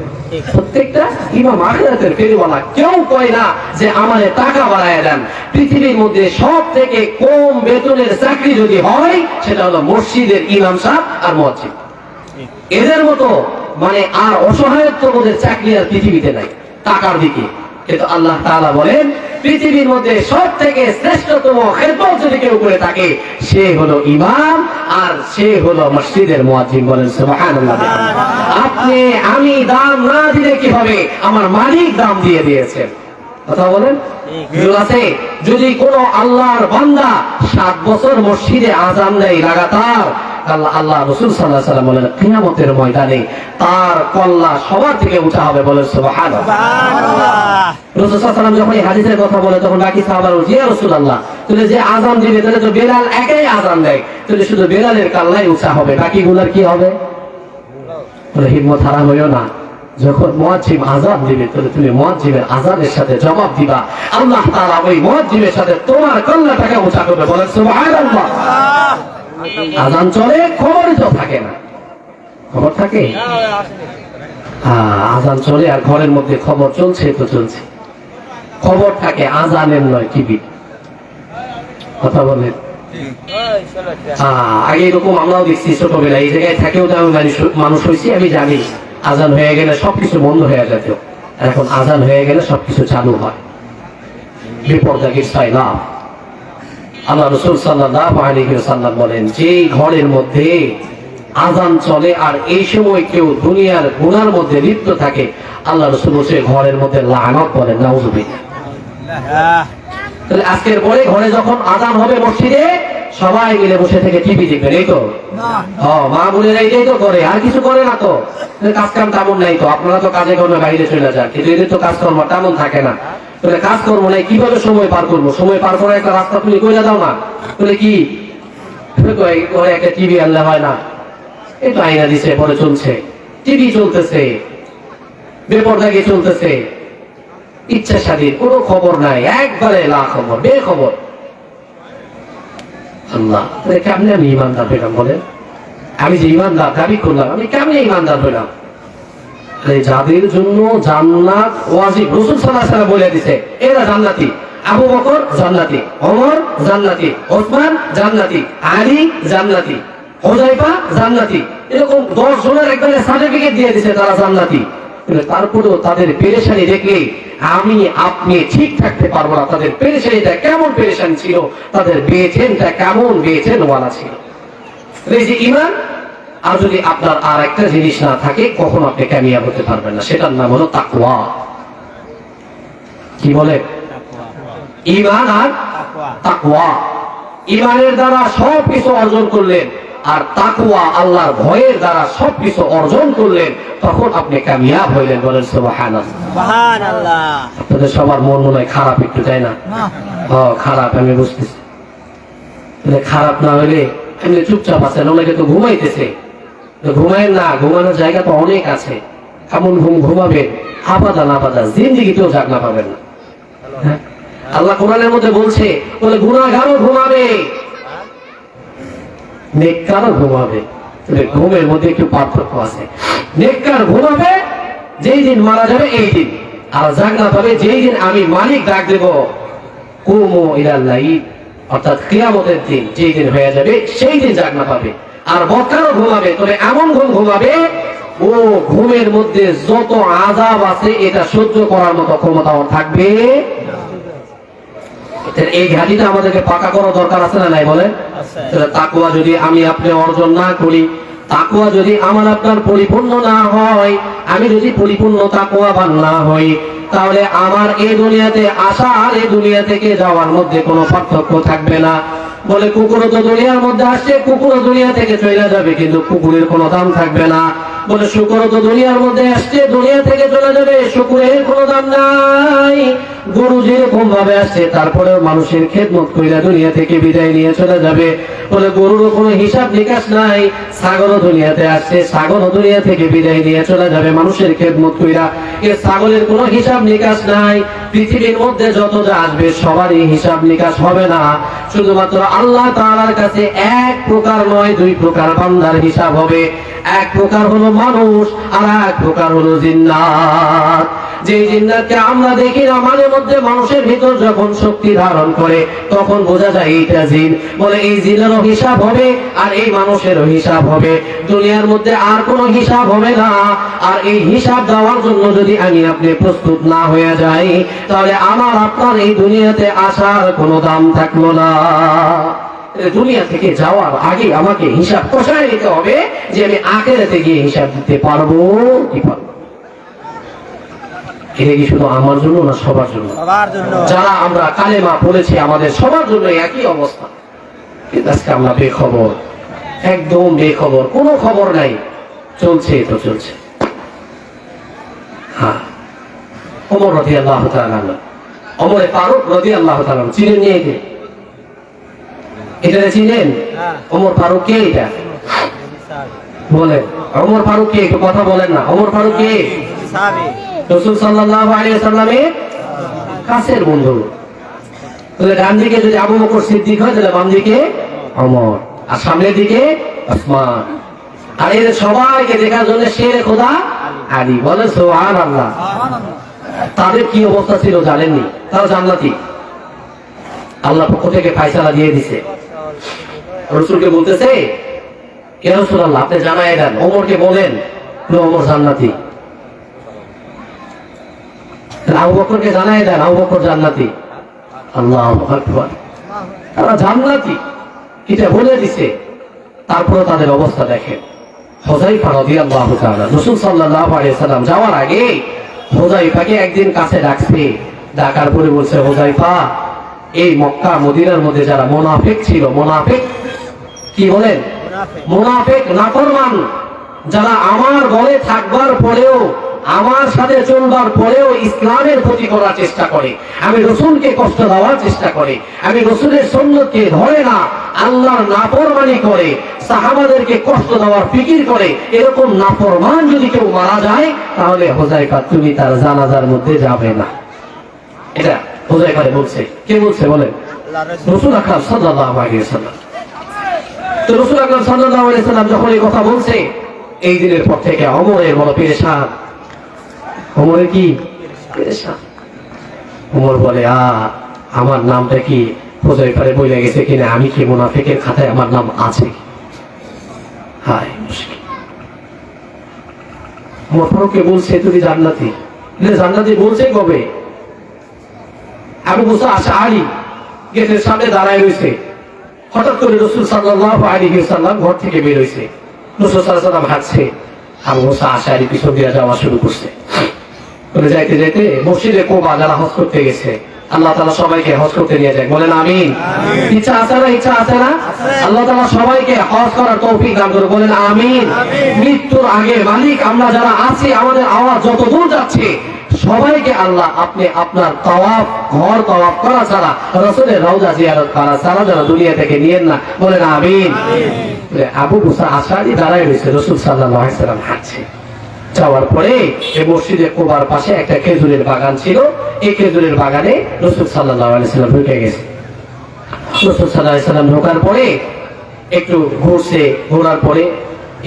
প্রত্যেকটা ইমাম আখিরাতের ফেরিওয়ালা। কেউ কয় না যে আমাদের টাকা বাড়ায় দেন। পৃথিবীর মধ্যে সব থেকে কম বেতনের চাকরি যদি হয় সেটা হলো মসজিদের ইমাম সাহেব আর মুয়াজ্জিন। এদের মতো মানে আর অসহায়ত্ব ওদের চাকরি আর পৃথিবীতে নাই টাকার দিকে। কিন্তু আল্লাহ তাআলা বলেন পৃথিবীর মধ্যে সব থেকে শ্রেষ্ঠতম খেদমত যদি কেউ করে থাকে সে হলো ইমাম আর সে হলো মসজিদের মুয়াজ্জিন। বলেন সুবহানাল্লাহ। আপনি আমি দাম না দিলে কি হবে? আমার মালিক দাম দিয়ে দিয়েছেন। কথা বলেন আছে। যদি কোন আল্লাহর বান্দা 7 বছর মসজিদে আযান দেয় লাগাতার, আল্লাহ রাসূল সাল্লাল্লাহু আলাইহি ওয়াসাল্লাম বলেন কিয়ামতের ময়দানে তার কল্লা সবার থেকে উঁচা হবে। বলেন সুবহানাল্লাহ। রাসূল সাল্লাল্লাহু আলাইহি ওয়াসাল্লাম যখন এই হাদিসের কথা বলে তখন বাকি সাহাবারা বলছে ইয়া রাসূলুল্লাহ তাহলে যে আযান দিবে তাহলে তো বেলাল একাই আযান দেয়, তাহলে শুধু বেলালের কল্লাই উঁচা হবে, বাকিগুলোর কি হবে? বলে হিম্মত হারাম হইও না, যখন মুয়াজ্জিন আযান দিবে তাহলে তুমি মুয়াজ্জিনের আযানের সাথে জবাব দিবা, আল্লাহ তাআলা ওই মুয়াজ্জিনের সাথে তোমার কল্লাটাকে উঁচা করবে। বলেন সুবহানাল্লাহ। আযান চলে, খবরই তো থাকে না। খবর থাকে? আযান চলে আর ঘরের মধ্যে খবর চলছে তো চলছে। খবর থাকে আযানের নয়, টিভি। কথা বলেন। আগে এরকম আমরাও দেখছি ছোটবেলায়, এই জায়গায় থাকেও তো আমি মানুষ হয়েছি, আমি জানি আযান হয়ে গেলে সবকিছু বন্ধ হয়ে যেত। এখন আযান হয়ে গেলে সবকিছু চালু হয়। বিপর্যয় চাই না। আল্লাহ রাসূল সাল্লাল্লাহু আলাইহি ওয়াসাল্লাম বলেন যে ঘরের মধ্যে আযান চলে আর এই সময় কেউ দুনিয়ার গুনার মধ্যে লিপ্ত থাকে, আল্লাহ রাসূল বলেন ঘরের মধ্যে লানত করেন। নাউযুবিল্লাহ। তাহলে আজকের পরে ঘরে যখন আযান হবে মসজিদে সবাই মিলে বসে থেকে টিভি দেখবেন, এই তো মা বোনেরা এইটাই তো করে, আর কিছু করে না তো। কাজ কাম তেমন নাই তো, আপনারা তো কাজে কর্মে বাইরে চলে যান, কিন্তু এদের তো কাজকর্ম তেমন থাকে না। তাহলে কাজকর্ম নাই, কিভাবে সময় পার করবো? সময় পার করার একটা রাস্তা তুমি কইরা দাও না। তাহলে কি ঘরে একটা টিভি আনলে হয় না? এই তো আয়না দিছে, পরে চলছে টিভি, চলতেছে বেপরদাগি চলতেছে, ইচ্ছা স্বাধীন, কোনো খবর নাই, একবারে লা খবর, বেখবর। আল্লাহ কেমনে আমি ইমানদার হইলাম? বলেন আমি যে ইমানদার দাবি করলাম, আমি কেমনে ইমানদার হইলাম? যাদের জন্য জান্নাত ওয়াজিব, রাসূল সাল্লাল্লাহু আলাইহি ওয়াসাল্লাম বলে দিয়েছে এরা জান্নাতি। আবু বকর জান্নাতি, ওমর জান্নাতি, ওসমান জান্নাতি, আলী জান্নাতি, হুযায়ফা জান্নাতি, এরকম 10 জনের একবারে সার্টিফিকেট দিয়ে দিয়েছে তারা জান্নাতি। তারপরেও তাদের পেরেশানি দেখে আমি আপনি ঠিক থাকতে পারবো না। তাদের পেরেশানিটা কেমন পেরেশানি ছিল, তাদের বেচেনটা কেমন বেচেন ওয়ালা ছিল। এই যে ঈমান, আর যদি আপনার আর একটা জিনিস না থাকে কখনো আপনি কামিয়াব হতে পারবেন না, সেটার নাম হলো তাকওয়া। কি বলে? ঈমান আর তাকওয়া। ঈমানের দ্বারা সবকিছু অর্জন করলেন, আর তাকওয়া আল্লাহর ভয়ের দ্বারা সবকিছু অর্জন করলেন, তখন আপনি কামিয়াব হইলেন। বলেন সুবহানাল্লাহ। সুবহানাল্লাহ। আপনাদের সবার মন মনে হয় খারাপ একটু, তাই না? খারাপ, আমি বুঝতেছি। খারাপ না হইলে এমনি চুপচাপ আছেন, অনেকে তো ঘুমাইতেছে। ঘুমায়েন না, ঘুমানোর জায়গা তো অনেক আছে। এমন ঘুমাবেন আবাদা জিন্দেগিতেও জাগনা পাবেন না। আল্লাহ কোরআনের মধ্যে বলছে, বলে গুনাহগারও ঘুমাবে, নেককারও ঘুমাবে। ঘুমের মধ্যে একটু পার্থক্য আছে। নেককার ঘুমাবে যেই দিন মারা যাবে এই দিন, আর জাগনা পাবে যেই দিন আমি মালিক ডাক দেব কুমু ইলাল্লাহি, অর্থাৎ কিয়ামতের দিন যেই দিন হয়ে যাবে সেই দিন জাগনা পাবে। আর বদকারও ঘুমাবে, তবে এমন ঘুম ঘুমাবে ও ঘুমের মধ্যে যত আযাব আছে এটা সহ্য করার মতো ক্ষমতা ওর থাকবে। এই ঘাটিটা আমাদেরকে পাকা করা দরকার আছে না নাই? বলেন। তাকওয়া যদি আমি আপনি অর্জন না করি, তাকওয়া যদি আমার আপনার পরিপূর্ণ না হয়, আমি যদি পরিপূর্ণ তাকওয়াবান না হই, তাহলে আমার এই দুনিয়াতে আসা আর এই দুনিয়া থেকে যাওয়ার মধ্যে কোনো পার্থক্য থাকবে না। বলে কুকুরও তো দুনিয়ার মধ্যে আসছে, কুকুরও দুনিয়া থেকে চলে যাবে, কিন্তু কুকুরের কোনো দাম থাকবে না। বলে শুকর তো দুনিয়ার মধ্যে আসছে, দুনিয়া থেকে চলে যাবে, শুকরের কোনো দাম নাই। গরু যেরকম ভাবে আসছে তারপরেও মানুষের খেদমত কইরা দুনিয়া থেকে বিদায় নিয়ে চলে যাবে। বলে গরুরও কোনো হিসাব নিকাশ নাই। ছাগলও দুনিয়াতে আসছে, ছাগলও দুনিয়া থেকে বিদায় নিয়ে চলে যাবে মানুষের খেদমত কইরা। এ ছাগলের কোনো হিসাব নিকাশ নাই। পৃথিবীর মধ্যে যত যা আসবে সবারই হিসাব নিকাশ হবে না। শুধুমাত্র আল্লাহ তাআলার কাছে এক প্রকার নয়, দুই প্রকার বান্দার হিসাব হবে। এক প্রকার হলো মানুষ, আর এক প্রকার হলো জিন্নাত। যে জিন্নাতকে আমরা দেখি না, মাঝে মধ্যে মানুষের ভিতর যখন শক্তি ধারণ করে তখন বোঝা যায় এইটা জিন। বলে এই জিনেরও হিসাব হবে আর এই মানুষেরও হিসাব হবে। দুনিয়ার মধ্যে আর কোনো হিসাব হবে না। আর এই হিসাব দেওয়ার জন্য যদি আমি আপনি প্রস্তুত না হয়ে যাই, তাহলে আমার আপনার এই দুনিয়াতে আসার কোনো দাম থাকলো না। দুনিয়া থেকে যাওয়ার আগে আমাকে হিসাব কষায় নিতে হবে যে আমি আখিরাতে গিয়ে হিসাব দিতে পারবো কি পারবো। এটা কি শুধু আমার জন্য না সবার জন্য? যারা আমরা কালেমা পড়েছি আমাদের সবার জন্য একই অবস্থা। কিন্তু আজকে আমরা বেখবর, একদম বেখবর, কোনো খবর নাই, চলছে তো চলছে। হ্যাঁ, ওমর রাদিয়াল্লাহু তাআলা আনহু, ওমরে ফারুক রাদিয়াল্লাহু তাআলা আনহু চিনেন নি? এটা চিনেন? ওমর ফারুক কে? এটা বলেন, ওমর ফারুক কে? একটু কথা বলেন না। ওমর ফারুক কে? রাসূল সাল্লাল্লাহু আলাইহি ওয়াসাল্লামের কাছের বন্ধু। তাহলে ডান দিকে যদি আবু বকর সিদ্দিক হয়, তাহলে বাম দিকে ওমর, আর সামনের দিকে ওসমান। আর এদের সবাইকে দেখার জন্য শেরে খোদা আলী। বলেন সুবহানাল্লাহ। তাদের কি অবস্থা ছিল জানেননি? তারা জান্নাতি। আল্লাহর পক্ষ থেকে ফয়সালা দিয়ে দিছে। রাসূলকে বলতেছে, ইয়া রাসূলুল্লাহ, আপনি জানায় দেন, ওমরকে বলেন ওমর জান্নাতি। আবু বকরকে জানায় দেন আবু বকর জান্নাতি। আল্লাহু আকবার, তারা জান্নাতি এটা বলে দিছে। তারপরে তাদের অবস্থা দেখেন। হুযায়ফা রাদিয়াল্লাহু তাআলা, রাসূল সাল্লাল্লাহু আলাইহি ওয়াসাল্লাম যাওয়ার আগে হুযায়ফাকে একদিন কাছে ডাকছে। ডাকার পরে বলছে, হুযায়ফা, এই মক্কা মদিনার মধ্যে যারা মুনাফিক ছিল, মুনাফিক কি বলেন? মুনাফিক, নাফরমান, যারা আমার ঘরে থাকবার পরেও, আমার সাথে চলবার পরেও ইসলামের ক্ষতি করার চেষ্টা করে, আমি রাসূলকে কষ্ট দেওয়ার চেষ্টা করে, আমি রাসূলের সুন্নতকে ধরে না, আল্লাহর নাফরমানি করে, সাহাবাদেরকে কষ্ট দেওয়ার ফিকির করে, এরকম নাফরমান যদি কেউ মারা যায়, তাহলে হুযায়ফা তুমি তার জানাজার মধ্যে যাবে না। এটা হুযায়ফা বলছে। কে বলছে বলেন? রাসূল আকরাম সাল্লাল্লাহু আলাইহি ওয়াসাল্লাম। তো রাসূল আকরাম সাল্লাল্লাহু আলাইহি ওয়াসাল্লাম যখন এই কথা বলছে, এই দিনের পর থেকে ওমরের বড় পেরেশান। ওমরের কি পেরেশান? ওমর বলে, আমার নামটা কি হুযায়ফারে বইলা গেছে কিনা, আমি কি মুনাফিকের খাতায় আমার নাম আছে? হায় মুশকিল। ওমর ফারুককে বলছে, তুমি জান্নাতি। জান্নাতি বলছে কবে? আবু মুসা আশআরী গেটের সামনে দাঁড়ায় রয়েছে। হঠাৎ করে রাসূল সাল্লাল্লাহু আলাইহি ওয়াসাল্লাম ঘর থেকে বের হইছে। রাসূল সাল্লাল্লাহু আলাইহি ওয়াসাল্লাম হাঁটছে, আবু মুসা আশআরী পিছন দিয়ে যাওয়া শুরু করছে। বলে যাইতে যাইতে মসজিদে কুবা যারা হজ করতে গেছে, আল্লাহ তাআলা সবাইকে হজ করতে নিয়ে যায়। বলেন আমিন। ইচ্ছা আছে না? ইচ্ছা আছে না? আল্লাহ তাআলা সবাইকে হজ করার তৌফিক দান করুন। বলেন আমিন। মৃত্যুর আগে মালিক আমরা যারা আছি, আমাদের আওয়াজ যত দূর যাচ্ছে, সবাইকে আল্লাহ আপনি আপনার তাওয়াফ, ঘর তাওয়াফ করা ছাড়া, রাসূলের রওজা জিয়ারত করা ছাড়া যেন দুনিয়া থেকে নিয়েন না। বলেন আমিন। আবু মুসা আশআরী দাঁড়ায় রয়েছে, রাসূল সাল্লাল্লাহু আলাইহি ওয়াসাল্লাম হাঁটছে। যাওয়ার পরে এই মসজিদে কুবার পাশে একটা খেজুরের বাগান ছিল। এই খেজুরের বাগানে রাসূল সাল্লাল্লাহু আলাইহি ওয়াসাল্লাম ঢুকে গেছে। রাসূল সাল্লাল্লাহু আলাইহি ওয়াসাল্লাম ঢোকার পরে একটু ঘুরছে, ঘোরার পরে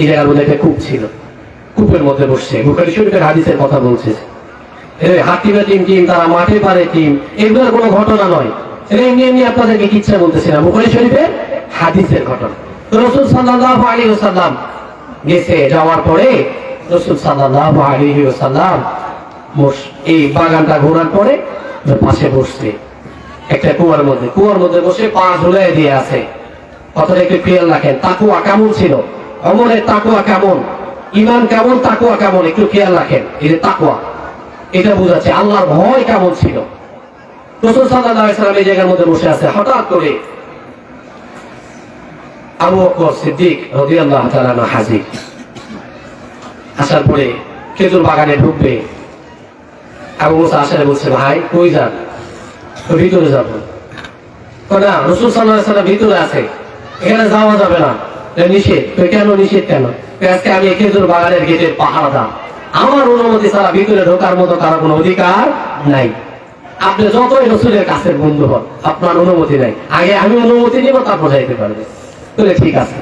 এই জায়গার মধ্যে একটা কূপ ছিল, কূপের মধ্যে বসছে। বুখারী শরীফের হাদিসের কথা বলছে। হাতিবা টিম তারা মাঠে পারে টিম, এগুলোর কোনো ঘটনা নয়। এমনি এমনি আপনাদেরকে কিচ্ছা বলতেছি না, বুখারী শরীফের হাদিসের ঘটনা। রাসূল সাল্লাল্লাহু আলাইহি ওয়াসাল্লাম গেছে। যাওয়ার পরে রাসূল সাল্লাল্লাহু আলাইহি ওয়াসাল্লাম এই বাগানটা ঘোরার পরে পাশে বসছে একটা কুয়ার মধ্যে বসে পা ঝুলাই দিয়ে আছে। কথাটা একটু খেয়াল রাখেন, তাকওয়া কেমন ছিল, ওমরের তাকওয়া কেমন, ঈমান কেমন, তাকওয়া কেমন, একটু খেয়াল রাখেন। এই যে তাকওয়া, এটা বোঝাচ্ছে আল্লাহর ভয় কেমন ছিল। রাসূল সাল্লাল্লাহু আলাইহি ওয়াসাল্লাম এই জায়গার মধ্যে বসে আছে। হঠাৎ করে আবু বকর সিদ্দিক রাদিয়াল্লাহু তাআলা হাজির। আসার পরে খেজুর বাগানে ঢুকবে। আবু মুসা আশারি বলছে, ভাই কই যান? ভিতরে যাবো। না, রাসূল সাল্লাল্লাহু আলাইহি ওয়াসাল্লাম ভিতরে আছে, এখানে যাওয়া যাবে না, নিষেধ। কেন নিষেধ? কেন? আজকে আমি খেজুর বাগানের গেটের পাহারাদার, আমার অনুমতি ছাড়া ভিতরে ঢোকার মতো কারো কোনো অধিকার নাই। আপনি যতই রাসূলের কাছের বন্ধু হন, আপনার অনুমতি নাই, আগে আমি অনুমতি নিব, তারপর যাইতে পারবে। বলে ঠিক আছে।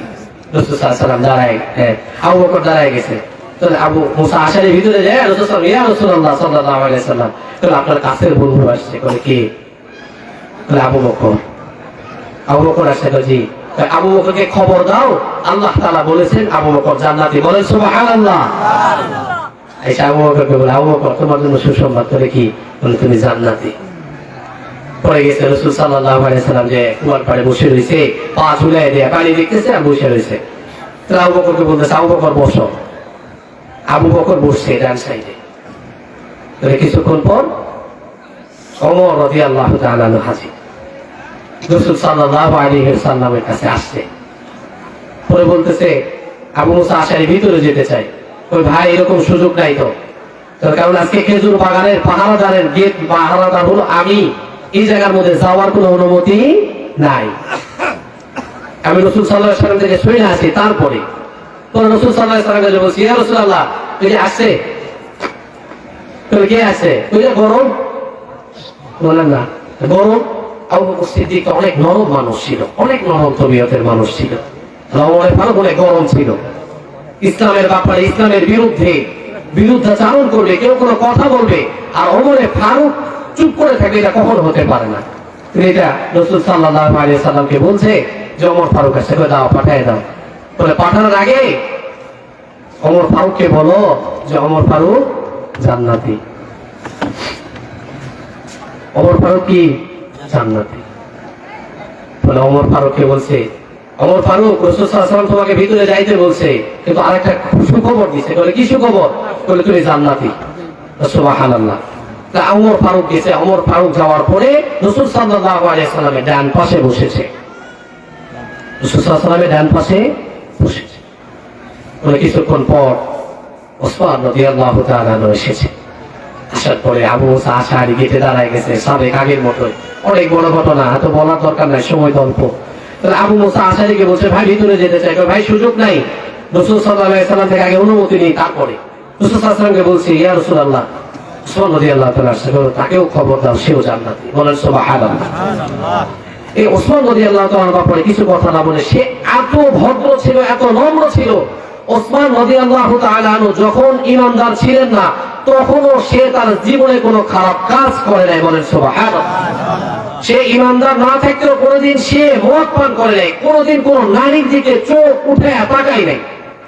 রাসূল সাল্লাল্লাহু আলাইহি ওয়াসাল্লাম দাঁড়ায়, আবু বকর দাঁড়ায় গেছে। তাহলে আবু মুসা আশারি ভিতরে যায়, রাসূল সাল্লাল্লাহু আলাইহি ওয়াসাল্লাম, ইয়া রাসূলুল্লাহ সাল্লাল্লাহু আলাইহি ওয়াসাল্লাম, তাহলে আপনার কাছের বন্ধু আসছে। বলে কে? বলে আবু বকর। আবু বকর আসছে, জি। আবু বকরকে খবর দাও, আল্লাহ তাআলা বলেছেন আবু বকর জান্নাতি। বলেন সুবহানাল্লাহ। আয়েশা আবু বকরকে বলে, আবু বকর তোমার জন্য সুসংবাদ। করে কি? বলে তুমি জান্নাতি। পরে গেছে রাসূল সাল্লাল্লাহু আলাইহি ওয়াসাল্লাম যে কুয়ার পাড়ে বসে রয়েছে, পা ঝুলাই দিয়ে পানি দেখতেছে আর বসে রয়েছে। তাহলে আবু বকরকে বলতেছে, আবু বকর বসো। আবু বকর বসছে ডান সাইডে। কিছুক্ষণ পর ওমর রাদিয়াল্লাহু তাআলা আনহু হাজির রাসূল সাল্লাল্লাহু আলাইহি ওয়াসাল্লামের কাছে আসছে। পরে বলতেছে, আবু মুসা আশারি ভিতরে যেতে চাই। ওই ভাই এরকম সুযোগ নাই তো, তার কারণ আজকে খেজুর বাগানের পাহারাদারের গেট পাহারাদার হলো আমি, এই জায়গার মধ্যে যাওয়ার কোনো অনুমতি নাই। আমি রাসূল সাল্লাল্লাহু আলাইহি ওয়াসাল্লাম থেকে শুনে আসি। তারপরে রাসূল সাল্লাল্লাহু আলাইহি ওয়াসাল্লাম বলছি, ইয়া রাসূলুল্লাহ, ওই যে আসছে। কে আসছে? ওই যে গরম। বলেন না গরম। আবু বকর সিদ্দিক অনেক নরম মানুষ ছিল, অনেক নরম তবিয়তের মানুষ ছিল। ওমর ফারুক অনেক গরম ছিল। ইসলামের ব্যাপারে, ইসলামের বিরুদ্ধাচারণ করবে, কেউ কোনো কথা বলবে, আর ওমরে ফারুক চুপ করে থাকবে, এটা কখনো হতে পারে না। এটা রাসূল সাল্লাল্লাহু আলাইহি ওয়াসাল্লামকে বলছে যে ওমর ফারুক আসছে, দাও পাঠিয়ে দাও। বলে পাঠানোর আগে ওমর ফারুককে বলো যে ওমর ফারুক জান্নাতি। ওমর ফারুক কি? জান্নাতি। বলে ওমর ফারুককে বলছে, ওমর ফারুক, রাসূল সাল্লাল্লাহু আলাইহি ওয়াসাল্লাম তোমাকে ভিতরে যাইতে বলছে, কিন্তু আরেকটা সুখবর দিছে। বলে কি সুখবর? বলে তুমি জান্নাতি। সুবহানাল্লাহ। তা ওমর ফারুক গেছে। ওমর ফারুক যাওয়ার পরে রাসূল সাল্লাল্লাহু আলাইহি ওয়াসাল্লামের ডান পাশে বসেছে। রাসূল সাল্লাল্লাহু আলাইহি ওয়াসাল্লামের ডান পাশে বসেছে। বলে কিছুক্ষণ পর ওসমান রাদিয়াল্লাহু তাআলা এসেছে। আসার পরে আবু মুসা আশারি গেটে দাঁড়ায় গেছে, সাবেক আগের মতোই। অনেক বড় ঘটনা, এত বলার দরকার নাই, সময় অল্প। তাহলে আবু মুসা আশারিকে বলছে, ভাই ভিতরে যেতে চাই। ভাই সুযোগ নাই, রাসূল সাল্লাল্লাহু আলাইহি ওয়াসাল্লাম থেকে আগে অনুমতি নেই, তারপরে। রাসূল সাল্লাল্লাহু আলাইহি ওয়াসাল্লামকে বলছি, ইয়া রাসূলুল্লাহ, ওসমান রাদিয়াল্লাহু তাআলা আসছে, তাকেও খবর দাও, সেও জান্নাতি। বলেন সুবহানাল্লাহ। এই ওসমান রাদিয়াল্লাহু তাআলার ব্যাপারে কিছু কথা না বলে, সে এত ভদ্র ছিল, এত নম্র ছিল। ওসমান রাদিয়াল্লাহু তাআলা আনহু যখন ঈমানদার ছিলেন না, তখনও সে তার জীবনে কোনো খারাপ কাজ করে নাই। বলেন সুবহানাল্লাহ। সে ঈমানদার না থাকতেও কোনোদিন সে মদ পান করে নাই, কোনোদিন কোনো নারীর দিকে চোখ উঠে তাকায় নাই,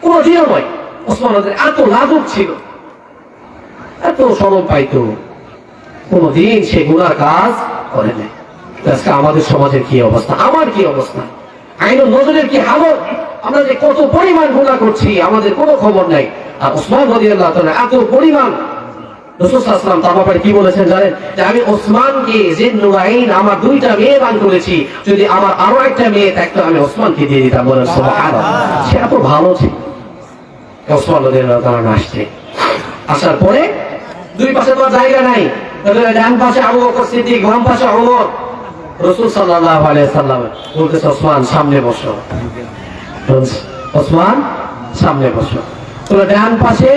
কোনোদিনও নয়। ওসমান এত লাজুক ছিল, এত সরম পাইতো, কোনোদিন সে গুনার কাজ করে নাই। আজকে আমাদের সমাজের কি অবস্থা, আমার কি অবস্থা, আইনের নজরের কি হালত, আমরা যে কত পরিমাণ গুনাহ করছি, আমাদের কোনো খবর নাই। আর ওসমান রাদিয়াল্লাহু তাআলা এত পরিমাণ, রাসূল সাল্লাল্লাহু আলাইহি ওয়াসাল্লাম তার ব্যাপারে কি বলেছেন জানেন? যে আমি ওসমানকে জিন্নুরাইন, আমার দুইটা মেয়ে দান করেছি, যদি আমার আরো একটা মেয়ে থাকতো আমি ওসমানকে দিয়ে দিতাম। বলেন সুবহানাল্লাহ। সে এত ভালো ছিল। ওসমান রাদিয়াল্লাহু তাআলা আসছে। আসার পরে দুই পাশে তো জায়গা নাই, ডান পাশে আবু বকর সিদ্দিক, বাম পাশে ওমর। রাসূল সাল্লাল্লাহু আলাইহি ওয়াসাল্লাম বলতেছে, ওসমান সামনে বসো, ওসমান সামনে বসো। তোমরা ডান পাশে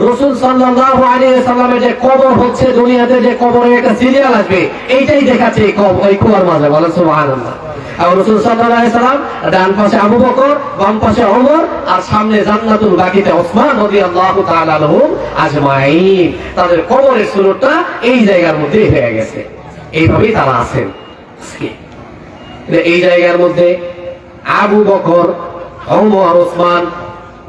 রাসূল সাল্লাল্লাহু আলাইহি ওয়াসাল্লামের যে কবর হচ্ছে, দুনিয়াতে যে কবরের একটা সিরিয়াল আসবে, এইটাই দেখাচ্ছে এই কুয়ার মাঝে। বলেন সুবহানাল্লাহ। আর রাসূল সাল্লাল্লাহু আলাইহি ওয়াসাল্লাম ডান পাশে আবু বকর, বাম পাশে ওমর, আর সামনে জান্নাতুল বাকিতে ওসমান রাদিয়াল্লাহু তাআলা আনহুম আজমাইন। তাদের কবরের সুরতটা এই জায়গার মধ্যে হয়ে গেছে। এইভাবেই তারা আছেন। এই জায়গার মধ্যে আবু বকর, ওমর, ওসমান,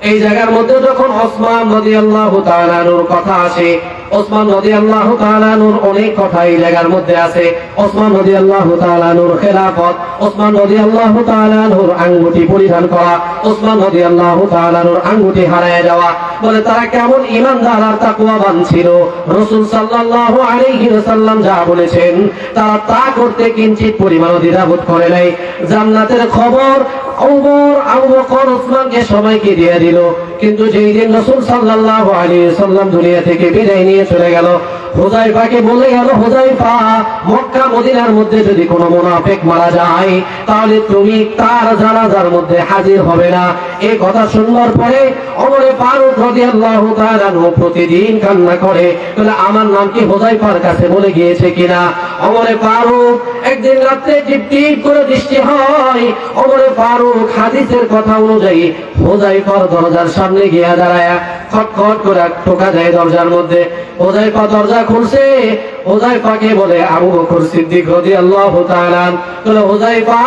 এই জায়গার মধ্যে যখন ওসমান রাদিয়াল্লাহু তাআলা আনহুর কথা আসে, ওসমান রাদিয়াল্লাহু তাআলা আনহুর অনেক কথা এই জায়গার মধ্যে আছে। ওসমান রাদিয়াল্লাহু তাআলা আনহুর খেলাফত, ওসমান রাদিয়াল্লাহু তাআলা আনহুর আঙ্গুটি পরিধান করা, ওসমান রাদিয়াল্লাহু তাআলা আনহুর আঙ্গুটি হারায় যাওয়া, বলে তারা কেমন ঈমানদার আর তাকওয়াবান ছিল। রাসূল সাল্লাল্লাহু আলাইহি ওয়াসাল্লাম যা বলেছেন তারা তা করতে কিঞ্চিত পরিমাণও দ্বিধাবোধ করে নাই। জান্নাতের খবর ওমর, আবু বকর, ওসমানকে সবাইকে দিয়ে দিল। কিন্তু যেই দিন রাসূল সাল্লাল্লাহু আলাইহি ওয়াসাল্লাম দুনিয়া থেকে বিদায় নিয়ে চলে গেল, হুযায়ফাকে বলে গেল, হুযায়ফা, মক্কা মদিনার মধ্যে যদি কোনো মুনাফিক মারা যায় তাহলে তুমি তার জানাজার মধ্যে হাজির হবে না। এই কথা শুনবার পরে ওমরে ফারুক রাদিয়াল্লাহু তাআলা প্রতিদিন কান্না করে, বলে আমার নাম কি হুযায়ফার কাছে বলে গিয়েছে কিনা। ওমরে ফারুক একদিন রাতে টিপ করে বৃষ্টি হয়, ওমরে ফারুক হাদিসের কথা অনুযায়ী হুযায়ফার দরজার সামনে গিয়ে দাঁড়ায়, খটখট করে টোকা দেয় দরজার মধ্যে। হুযায়ফা দরজা খুলছে, হুযায়ফাকে বলে আবু বকর সিদ্দিক রাদিয়াল্লাহু তাআলা, বলে হুযায়ফা,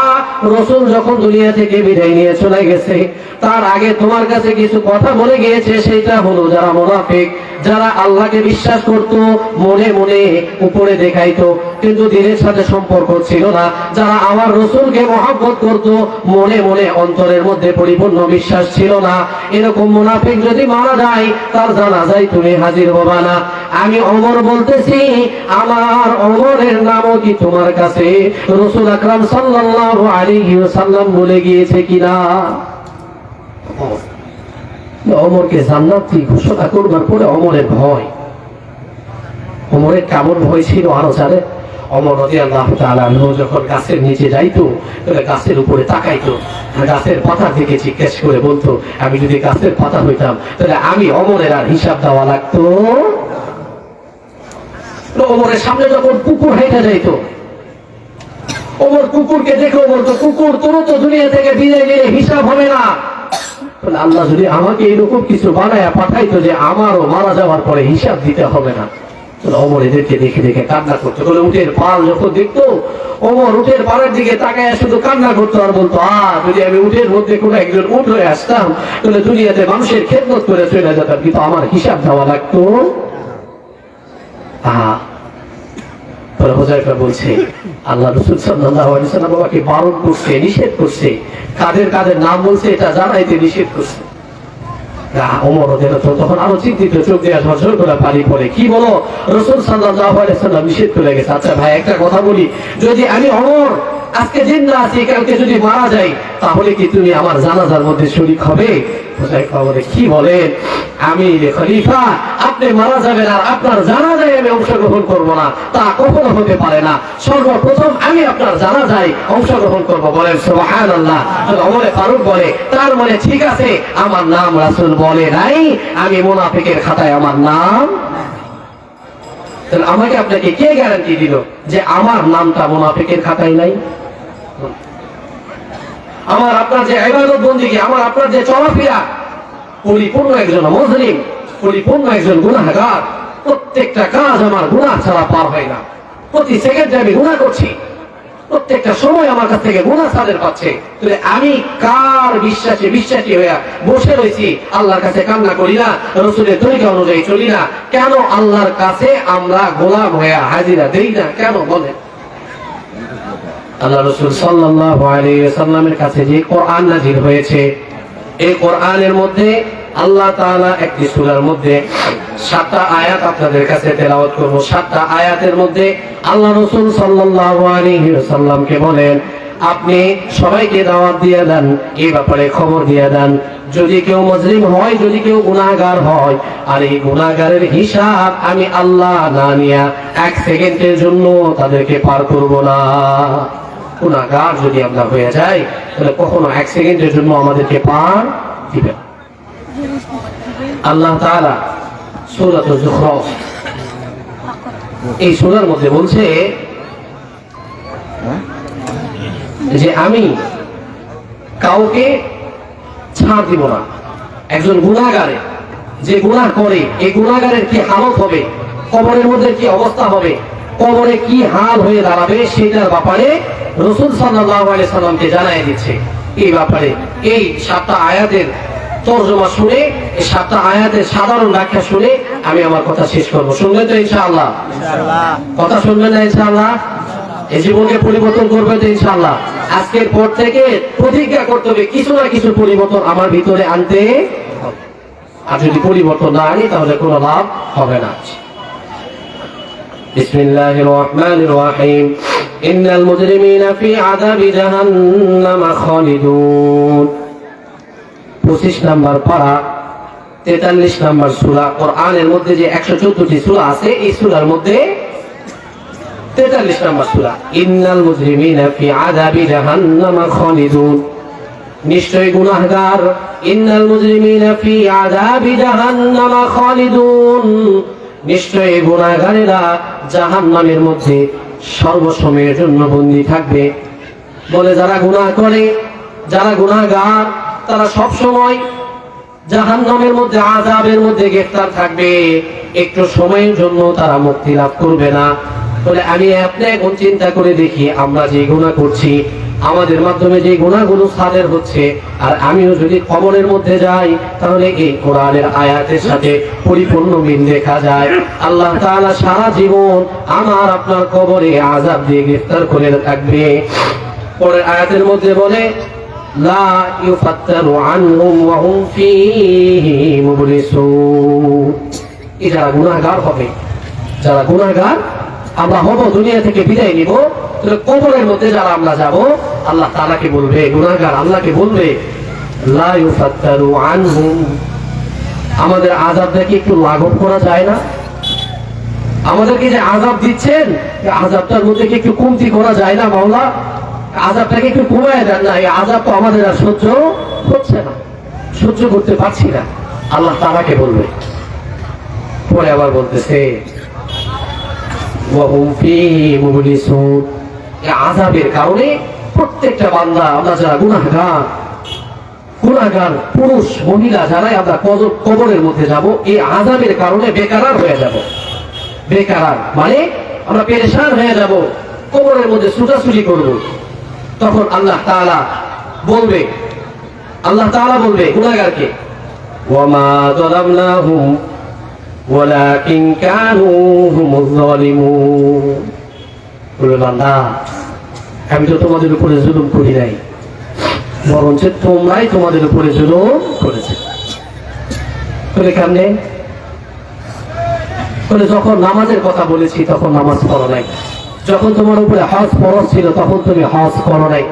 রাসূল যখন দুনিয়া থেকে বিদায় নিয়ে চলে গেছে তার আগে তোমার কাছে কিছু কথা বলে গিয়েছে, সেটা হলো যারা মুনাফিক, যারা আল্লাহকে বিশ্বাস করত, মনে মনে উপরে দেখাইতো কিন্তু দিনের সাথে সম্পর্ক ছিল না, যারা আমার রাসূলকে মহব্বত করত, মনে মনে অন্তরের মধ্যে পরিপূর্ণ বিশ্বাস ছিল না, এরকম মুনাফিক যদি মারা যায় তার জানাজায় তুমি হাজির হবা না। আমি ওমর বলতেছি, আমার ওমরের নামও কি তোমার কাছে রাসূল আকরাম সাল্লাল্লাহু আলাইহি ওয়াসাল্লাম বলে গিয়েছে কিনা? ওমরকে জান্নাতি ঘোষণা করবার পরে ওমরের ভয়, ওমরের কেমন ভয় ছিল আরো জানে। ওমর রাদিয়াল্লাহু তাআলা যখন গাছের নিচে যাইতো, গাছের উপরে তাকাইতো, গাছের পাতার দিকে জিজ্ঞেস করে বলতো, আমি যদি গাছের পাতা হইতাম তাহলে আমি ওমরের আর হিসাব দেওয়া লাগতো। ওমরের সামনে যখন কুকুর হেঁটে যাইতো, ওমর কুকুরকে দেখে বলতো, কুকুর তোর তো দুনিয়া থেকে বিদায় নিলে হিসাব হবে না। আল্লাহ যদি আমাকে এরকম কিছু বানায় পাঠাইতো যে আমারও মারা যাওয়ার পরে হিসাব দিতে হবে না। ওমর এদেরকে দেখে দেখে কান্না করতো। বলে উটের পাল যখন দেখতো, ওমর উটের পালের দিকে তাকায় শুধু কান্না করতো আর বলতো, যদি আমি উটের মধ্যে কোনো একজন উট হয়ে আসতাম তাহলে দুনিয়াতে মানুষের খেদমত করে চলে যেতাম, কিন্তু আমার হিসাব দেওয়া লাগতো। হুযায়ফা বলছে, আল্লাহ রাসূল সাল্লাল্লাহু আলাইহি ওয়াসাল্লাম আমাকে বারণ করছে, নিষেধ করছে, কাদের কাদের নাম বলছে এটা জানাইতে নিষেধ করছে। ওমর তখন আরো চিন্তিত, চোখ দিয়ে ঝরঝর করে পানি পড়ে। কি বলো, রাসূল সাল্লাল্লাহু আলাইহি ওয়াসাল্লাম নিষেধ করে গেছে। আচ্ছা ভাই, একটা কথা বলি, যদি আমি ওমর আজকে জিন্দা আছি, কালকে যদি মারা যাই তাহলে কি তুমি আমার জানাজার মধ্যে শরীক হবে? হুযায়ফা বলে, কি বলেন, আমি খলিফা, আপনি মারা যাবেন আর আপনার জানাজায় আমি অংশগ্রহণ করব না, তা কখনো হতে পারে না। সর্বপ্রথম আমি আপনার জানাজায় অংশগ্রহণ করব। বলেন সুবহানাল্লাহ। ওমরে ফারুক বলে, তার মানে ঠিক আছে, আমার নাম রাসূল বলে নাই, আমি মুনাফিকের খাতায় আমার নাম। তাহলে আমাকে আপনাকে কে গ্যারান্টি দিল যে আমার নামটা মুনাফিকের খাতায় নাই? আমার আপনার যে ইবাদত বন্দেগী, আমার আপনার যে চলাফেরা, পরিপূর্ণ একজন মুসলিম, পরিপূর্ণ একজন গুনাহগার, প্রত্যেকটা কাজ আমার গুনাহ ছাড়া পার হয় না। প্রতি সেকেন্ডে আমি গুনাহ করছি, প্রত্যেকটা সময় আমার কাছ থেকে গুনাহ সাদের পাচ্ছে। তাহলে আমি কার বিশ্বাসে বিশ্বাসী হয়ে বসে রয়েছি? আল্লাহর কাছে কান্না করি না, রাসূলের তরিকা অনুযায়ী চলি না, কেন আল্লাহর কাছে আমরা গোলাম হয়ে হাজিরা দেই না? কেন বলেন? আল্লাহ রাসূল সাল্লাল্লাহু আলাইহি ওয়াসাল্লামের কাছে যে কোরআন নাযিল হয়েছে, এই কোরআনের মধ্যে আল্লাহ তাআলা একটি সূরার মধ্যে 7টা আয়াত আপনাদের কাছে তেলাওয়াত করব। 7টা আয়াতের মধ্যে আল্লাহ রাসূল সাল্লাল্লাহু আলাইহি ওয়াসাল্লামকে বলেন, আপনি সবাইকে দাওয়াত দিয়ে দেন, এই ব্যাপারে খবর দিয়ে দেন, যদি কেউ মুসলিম হয়, যদি কেউ গুনাহগার হয়, আর এই গুনাহগারের হিসাব আমি আল্লাহ না নিয়া 1 সেকেন্ডের জন্য তাদেরকে পার করব না। গুনাহগার যদি আমরা হয়ে যাই তাহলে কখনো 1 সেকেন্ডের জন্য আমাদেরকে পার দিবেন। আল্লাহ তাআলা সূরাতুল যুখরুফ এই সূরার মধ্যে বলছে যে আমি কাউকে ছাড় দিব না। একজন গুনাহগারে যে গুনাহ করে, এই গুনাহগারের কি হালত হবে, কবরের মধ্যে কি অবস্থা হবে, কবরে কি হাল হয়ে দাঁড়াবে, সেটার ব্যাপারে রাসূল সাল্লাল্লাহু আলাইহি সাল্লামকে জানাই দিচ্ছে। এই ব্যাপারে এই 7টা আয়াতের তরজমা শুনে, এই 7টা আয়াতের সাধারণ ব্যাখ্যা শুনে আমি আমার কথা শেষ করব। শুনবেন তো ইনশাআল্লাহ? কথা শুনবেন না ইনশাআল্লাহ? এই জীবনকে পরিবর্তন করবে তো ইনশাআল্লাহ? আজকের পর থেকে প্রতিজ্ঞা করতে হবে কিছু না কিছু পরিবর্তন আমার ভিতরে আনতে হবে। আর যদি পরিবর্তন না আনি তাহলে কোনো লাভ হবে না। বিসমিল্লাহির রহমানির রহিম। ইন্নাল মুজরিমিনা ফি আযাবি জাহান্নাম খালিদুন। 25 নম্বর পারা 43 নম্বর সূরা। কোরআনের মধ্যে যে 114টি সূরা আছে, এই সূরার মধ্যে 43 নম্বর সূরা। ইন্নাল মুজরিমিনা ফি আযাবি জাহান্নাম খালিদুন, নিশ্চয় গুনাহগার, ইন্নাল মুজরিমিনা ফি আযাবি জাহান্নাম খালিদুন, নিশ্চয় গুনাহগারেরা জাহান্নামের মধ্যে সর্বসময়ের জন্য বন্দী থাকবে। বলে যারা গুনাহ করে, যারা গুনাহগার, তারা সব সময় জাহান্নামের মধ্যে, আযাবের মধ্যে গ্রেফতার থাকবে, একটু সময়ের জন্য তারা মুক্তি লাভ করবে না। বলে আমি আপনি এখন চিন্তা করে দেখি, আমরা যে গুনাহ করছি, আমাদের মাধ্যমে যে গুনাহগুলো সাদের হচ্ছে, আর আমিও যদি কবরের মধ্যে যাই, তাহলে এই কোরআনের আয়াতের সাথে পরিপূর্ণ মিল দেখা যায়। আল্লাহ তাআলা সারা জীবন আমার আপনার কবরে আযাব দিয়ে গ্রেফতার করে রাখবে। পরের আয়াতের মধ্যে বলে লা ইউফাত্তারু আনহুম ওয়া হুম ফীহি মুবলিসুন, যারা গুনাহগার হবে, যারা গুনাহগার আমরা হব, দুনিয়া থেকে বিদায় নিব, কবরের মধ্যে যারা আমরা যাব, আল্লাহ তাআলাকে বলবে, গুনাহগার আল্লাহকে বলবে লা ইউফাত্তারু আনহুম, আমাদের আযাবটাকে একটু লাঘব করা যায় না? আমাদেরকে যে আযাব দিচ্ছেন, এই আযাবটার মধ্যে কি একটু কমতি করা যায় না? মাওলা, আযাবটাকে একটু কমায় দেন না, এই আযাব তো আমাদের আর সহ্য হচ্ছে না, সহ্য করতে পারছি না। আল্লাহ তাআলাকে বলবে। পরে আবার বলতেছে ওয়া হুম ফীহি মুবলিসুন, এই আযাবের কারণে প্রত্যেকটা বান্দা, আমরা যারা গুনাহগার, গুনাহগার পুরুষ মহিলা যারাই আমরা কবরের মধ্যে যাব, এই আযাবের কারণে বেকারার হয়ে যাব। বেকারার মানে আমরা পেরেশান হয়ে যাব, কবরের মধ্যে ছুটাছুটি করব। তখন আল্লাহ তাআলা বলবে, আল্লাহ তাআলা বলবে গুনাহগারকে ওয়া মা যালামনাহুম ওয়ালাকিন কানু হুমুজ যালিমুন, বলবে বান্দা আমি তো তোমাদের উপরে জুলুম করি নাই, বরঞ্চ তোমরাই তোমাদের উপরে জুলুম করেছে। বলে কেমনে? বলে যখন নামাজের কথা বলেছি তখন নামাজ পড়ো নাই, যখন তোমার উপরে হজ ফরজ ছিল তখন তুমি হজ করো নাই,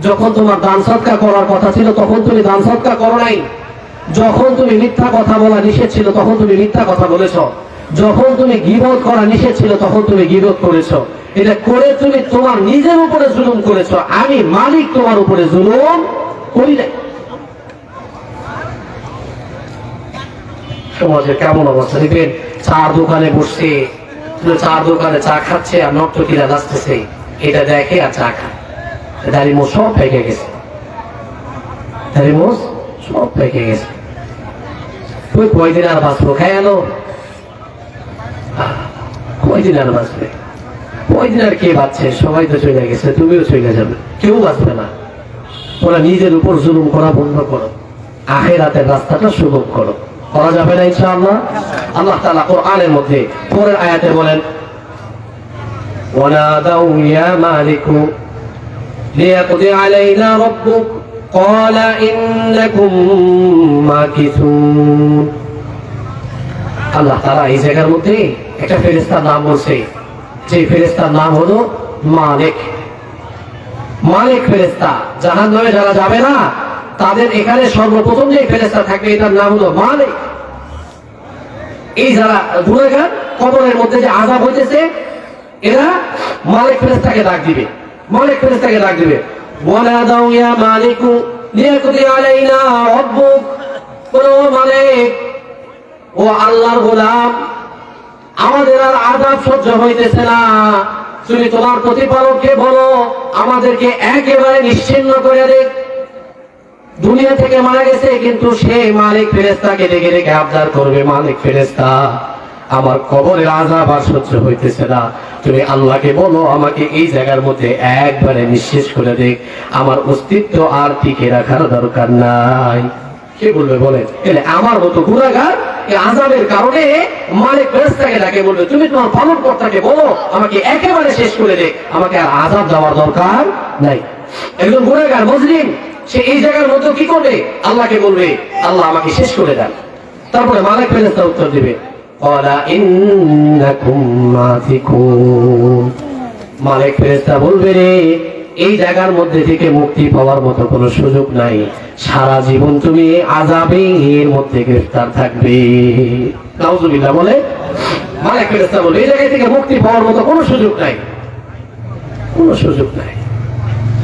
যখন তোমার দান সদকা করার কথা ছিল তখন তুমি দান সদকা করো নাই, যখন তুমি মিথ্যা কথা বলা নিষেধ ছিল তখন তুমি মিথ্যা কথা বলেছ, যখন তুমি গীবত করা নিষেধ ছিল তখন তুমি গীবত করেছো। এটা করে তুমি তোমার নিজের উপরে জুলুম করেছো, আমি মালিক তোমার উপরে জুলুম করি নাই। সমাজের কেমন অবস্থা দেখবেন, চার দোকানে বসছে, চার দোকানে চা খাচ্ছে আর নর্তকীরা নাচতেছে, এটা দেখে আর চা খায়, দাড়ি মোষ সব পেকে গেছে, দাড়ি মোষ সব পেকে গেছে। তুই কয়দিন আর বাঁচবো? খাই আলো কয়দিন আর বাঁচবে? কয়দিন আর কে বাঁচছে? সবাই তো চলে গেছে, তুমিও চলে যাবে, কেউ বাঁচবে না। ওরা নিজের উপর জুলুম করা বন্ধ করো, আখিরাতের রাস্তাটা সুগম করো। করা যাবে না ইনশাআল্লাহ? আল্লাহ তাআলা কোরআনের মধ্যে পরের আয়াতে বলেন ওয়ানাদাউ ইয়া মালিকু লিয়াকদি আলাইনা রাব্বুক ক্বালা ইন্নাকুম মাকিসুন। আল্লাহ তাআলা এই জায়গার মধ্যে একটা ফেরেশতার নাম বলছে, যে ফেরেশতার নাম হলো মালিক। মালিক ফেরেশতা, জাহান্নামে যারা যাবে না তাদের এখানে সর্বপ্রথম যে ফেরেশতা থাকবে এটার নাম হলো মালিক। এই যারা গুনাহগার কবরের মধ্যে যে আযাব হইতেছে, এরা মালিক ফেরেশতাকে ডাক দিবে, মালিক ফেরেশতাকে ডাক দিবে ওয়ানাদাউ ইয়া মালিকু লিয়াকদি আলাইনা রাব্বুক, ও মালিক, ও আল্লাহর গোলাম, আমাদের আর আযাব সহ্য হইতেছে না, তুমি তোমার প্রতিপালককে বলো আমাদেরকে একেবারে নিশ্চিহ্ন করে দে। দুনিয়া থেকে মারা গেছে কিন্তু সে মালিক ফেরেশতাকে ডেকে ডেকে আবদার করবে, মালিক ফেরেশতা আমার কবরের আযাব আর সহ্য হইতেছে না, তুমি আল্লাহকে বলো আমাকে এই জায়গার মধ্যে একবারে নিঃশেষ করে দে, আমার অস্তিত্ব আর টিকে রাখার দরকার নাই। কে বলবে বলে? এলে আমার মতো গুনাহগার এই আযাবের কারণে মালিক ফেরেশতাকে ডাকে বলবে তুমি তোমার পালনকর্তাকে বলো আমাকে একেবারে শেষ করে দে, আমাকে আর আযাব দেওয়ার দরকার নাই। একজন গুনাহগার মুসলিম সে এই জায়গার মধ্যে কি করবে? আল্লাহকে বলবে আল্লাহ আমাকে শেষ করে দেন। তারপরে মালিক ফেরেশতা উত্তর দিবে ক্বালা ইন্নাকুম মাতিকুন, মালিক ফেরেশতা বলবে, রে এই জায়গার মধ্যে থেকে মুক্তি পাওয়ার মতো কোনো সুযোগ নাই, সারা জীবন তুমি আযাবে এর মধ্যে গ্রেফতার থাকবে। নাউজুবিল্লাহ বলে। মালিক ফেরেশতা বলবে, এই জায়গা থেকে মুক্তি পাওয়ার মতো কোনো সুযোগ নাই, কোনো সুযোগ নাই।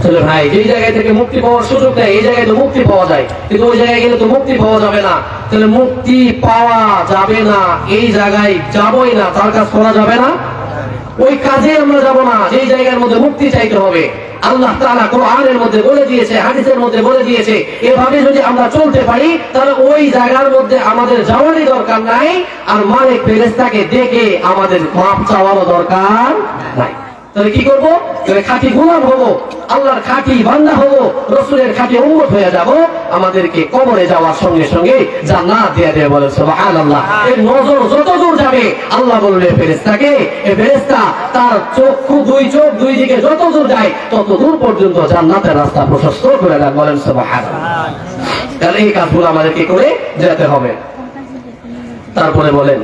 তাহলে ভাই, যেই জায়গায় থেকে মুক্তি পাওয়ার সুযোগ নেই, এই জায়গায় তো মুক্তি পাওয়া যায়, কিন্তু ওই জায়গায় গেলে তো মুক্তি পাওয়া যাবে না। তাহলে মুক্তি পাওয়া যাবে না, এই জায়গায় যাবই না, তার কাজ করা যাবে না, ওই কাজে আমরা যাব না যেই জায়গার মধ্যে মুক্তি চাইতে হবে। আল্লাহ তাআলা কোরআনের মধ্যে বলে দিয়েছে, হাদিসের মধ্যে বলে দিয়েছে, এভাবে যদি আমরা চলতে পারি তাহলে ওই জায়গার মধ্যে আমাদের যাওয়ারই দরকার নাই, আর মালিক ফেরেশতাকে দেখে আমাদের মাপ চাওয়ারও দরকার নাই। তাহলে কি করবো? তাহলে খাঁটি গোলাম হবো, আল্লাহর খাঁটি বান্দা হবো, রাসূলের খাঁটি উম্মত হয়ে যাব। আমাদেরকে কবরে যাওয়ার সঙ্গে সঙ্গে জান্নাত দিয়ে দেবে, বলে সুবহানাল্লাহ। এর নজর যত দূর যাবে, আল্লাহ বলবে ফেরেশতাকে, এ ফেরেশতা তার চক্ষু দুই দিকে যত দূর যায় তত দূর পর্যন্ত জান্নাতের রাস্তা প্রশস্ত করে দেন, বলেন সুবহানাল্লাহ। তাহলে এই কাজগুলো আমাদেরকে করে যেতে হবে। তারপরে বলেন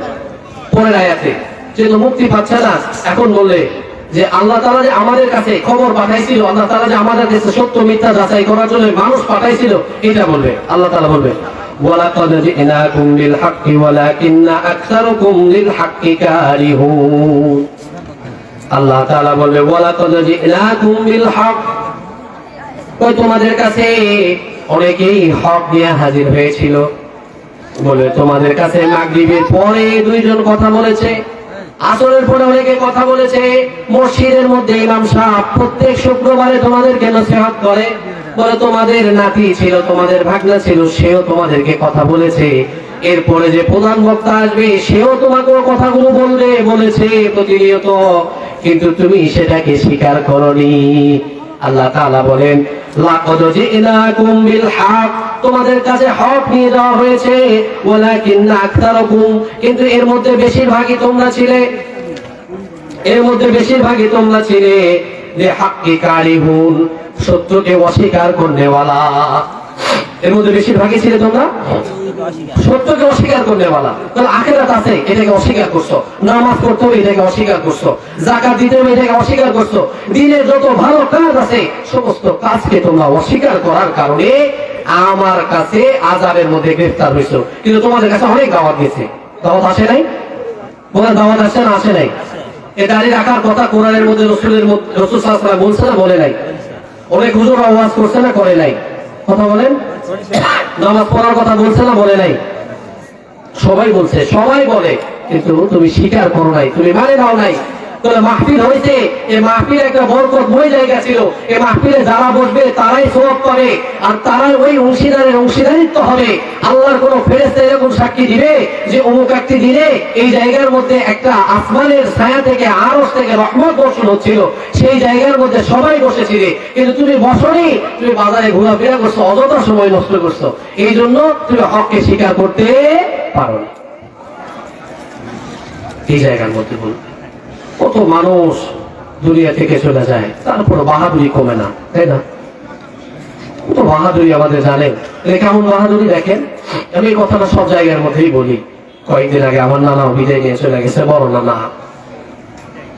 পরের আয়াতে, যেহেতু মুক্তি পাচ্ছে না, এখন বললে যে আল্লাহ তাআলা যে আমাদের কাছে খবর পাঠাইছিল, আল্লাহ তাআলা যে আমাদের কাছে সত্য মিথ্যা যাচাই করার জন্য মানুষ পাঠাইছিল, এটা বলবে। আল্লাহ তাআলা বলবে, ওয়ালাকাদ জিনাকুম বিল হাক্কি ওয়ালাকিন্না আকসারুকুম লিল হাক্কি কারিহুন। আল্লাহ তাআলা বলবে, ওয়ালাকাদ জিনাকুম বিল হক, ওই তোমাদের কাছে অনেকেই হক নিয়ে হাজির হয়েছিল। বলে তোমাদের কাছে মাগরিবের পরে দুইজন কথা বলেছে, আসরের পরে অনেকে কথা বলেছে, মসজিদের মধ্যে ইমাম সাহেব প্রত্যেক শুক্রবারে তোমাদেরকে নসিহত করে, বলে তোমাদের নাতি ছিল, তোমাদের ভাগনা ছিল, সেও তোমাদেরকে কথা বলেছে। এরপরে যে প্রধান বক্তা আসবে সেও তোমাকে কথাগুলো বলেছে প্রতিনিয়ত, কিন্তু তুমি সেটাকে স্বীকার করনি। আল্লাহ তাআলা বলেন, লাকাদ জিনাকুম বিল হক, তোমাদের কাছে হক নিয়ে যাওয়া হয়েছে, ওয়ালাকিন্না আকতারুকুম, কিন্তু এর মধ্যে বেশিরভাগই তোমরা ছিলে, এর মধ্যে বেশিরভাগই তোমরা ছিলে যে হাক্কি কারিহুন, সত্যকে অস্বীকার করনেওয়ালা। এর মধ্যে বেশিরভাগই ছিলে তোমরা সত্যকে অস্বীকার করনেওয়ালা। তাহলে আখিরাত আছে, এটাকে অস্বীকার করছো, নামাজ পড়তে হবে এটাকে অস্বীকার করছো, যাকাত দিতে হবে এটাকে অস্বীকার করছো, দিনের যত ভালো কাজ আছে সমস্ত কাজকে তোমরা অস্বীকার করার কারণে আমার কাছে আযাবের মধ্যে গ্রেফতার হয়েছো। কিন্তু তোমাদের কাছে অনেক দাওয়াত গেছে, দাওয়াত আসে নাই? বলে দাওয়াত আসে না, আসে নাই? এ দাঁড়িয়ে রাখার কথা কোরআনের মধ্যে রাসূল সাল্লাল্লাহু আলাইহি ওয়াসাল্লাম বলছে না, বলে নাই? অনেক হুজুর আওয়াজ করছে না, করে নাই? কথা বলেন। নামাজ পড়ার কথা বলছে না, বলে নাই? সবাই বলছে, সবাই বলে, কিন্তু তুমি স্বীকার করো নাই, তুমি মানে নাও নাই। তাহলে মাহফিল হয়েছে, এই মাহফিল একটা বরকতময় জায়গা ছিল, এই মাহফিলে যারা বসবে তারাই সওয়াব পাবে, আর তারাই ওই অংশীদারিত্ব হবে। আল্লাহর কোন ফেরেশতা এরকম সাক্ষী দিবে যে অমুক একটি দিনে এই জায়গার মধ্যে একটা আসমানের ছায়া থেকে, আরশ থেকে রহমত বর্ষণ হচ্ছিল, সেই জায়গার মধ্যে সবাই বসেছিলে, কিন্তু তুমি বসনি, তুমি বাজারে ঘোরাফেরা করছো, অযথা সময় নষ্ট করছো, এই জন্য তুমি হককে স্বীকার করতে পারো না। এই জায়গার মধ্যে বলবে, কত মানুষ দুনিয়া থেকে চলে যায়, তারপর বাহাদুরি কমে না, তাই না? কত বাহাদুরি আমাদের জানেন, কেমন বাহাদুরি দেখেন। আমি এই কথাটা সব জায়গার মধ্যেই বলি। কয়েকদিন আগে আমার নানাও বিদায় নিয়ে চলে গেছে, বড় নানা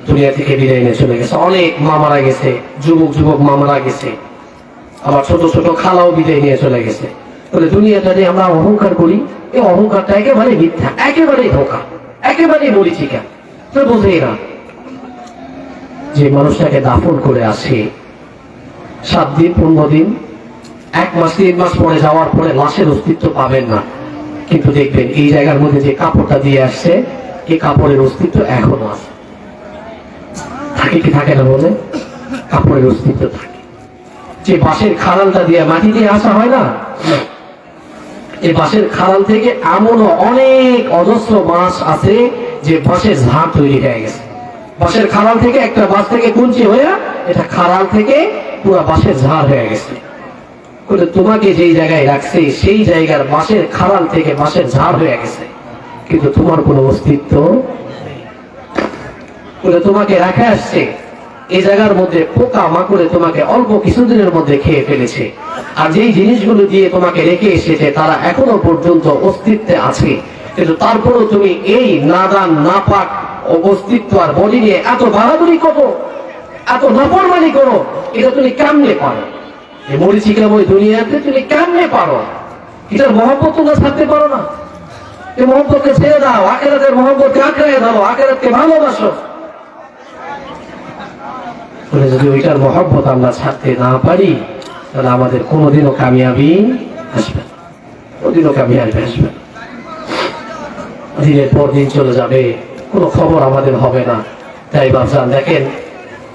দুনিয়া থেকে বিদায় নিয়ে চলে গেছে, অনেক মা মারা গেছে, যুবক মা মারা গেছে, আবার ছোট ছোট খালাও বিদায় নিয়ে চলে গেছে। বলে দুনিয়াটা নিয়ে আমরা অহংকার করি, এই অহংকারটা একেবারে মিথ্যা, একেবারেই ধোঁকা, একেবারেই মরিচিকা। বোঝেই না যে মানুষটাকে দাফন করে আসে 7 দিন 15 দিন, 1 মাস 3 মাস পরে যাওয়ার পরে লাশের অস্তিত্ব পাবেন না, কিন্তু দেখবেন এই জায়গার মধ্যে যে কাপড়টা দিয়ে আসছে, এই কাপড়ের অস্তিত্ব এখনো আছে। থাকে কি থাকে না? বলে কাপড়ের অস্তিত্ব থাকে। যে বাঁশের খাড়ালটা দিয়ে মাটি দিয়ে আসা হয় না, এই বাঁশের খাড়াল থেকে এমনও অনেক অজস্র বাঁশ আছে যে বাঁশের ঝাড় তৈরি হয়ে গেছে। বাঁশের খাড়াল থেকে একটা বাঁশ থেকে কুঞ্চি হয়ে এটা খাড়াল থেকে পুরো বাঁশের ঝাড় হয়ে গেছে। তোমাকে যেই জায়গায় রাখছে সেই জায়গার বাঁশের খাড়াল থেকে বাঁশের ঝাড় হয়ে গেছে, কিন্তু তোমার কোনো অস্তিত্ব তোমাকে রাখে আসছে এই জায়গার মধ্যে পোকা মাকড়ে তোমাকে অল্প কিছুদিনের মধ্যে খেয়ে ফেলেছে, আর যেই জিনিসগুলো দিয়ে তোমাকে রেখে এসেছে তারা এখনো পর্যন্ত অস্তিত্বে আছে, কিন্তু তারপরও তুমি এই নাদান নাপাক অস্তিত্ব আর বডি নিয়ে এত বাড়াবাড়ি কত, এত নাফরমানি করো, এটা তুমি কেমনে পারো? এই মরিচিকাময় দুনিয়াতে তুমি কেমনে পারো? এটার মহব্বত তোমরা ছাড়তে পারো না? এই মহব্বতকে ছেড়ে দাও, আখিরাতের মহব্বতকে আঁকড়ে দাও, আখিরাতকে ভালোবাসো। যদি ওইটার মহব্বত আমরা ছাড়তে না পারি, তাহলে আমাদের কোনোদিনও কামিয়াবি আসবে, কোনোদিনও কামিয়াবি আসবে। দিনের পর দিন চলে যাবে, কোনো খবর আমাদের হবে না। তাই বাপজান দেখেন,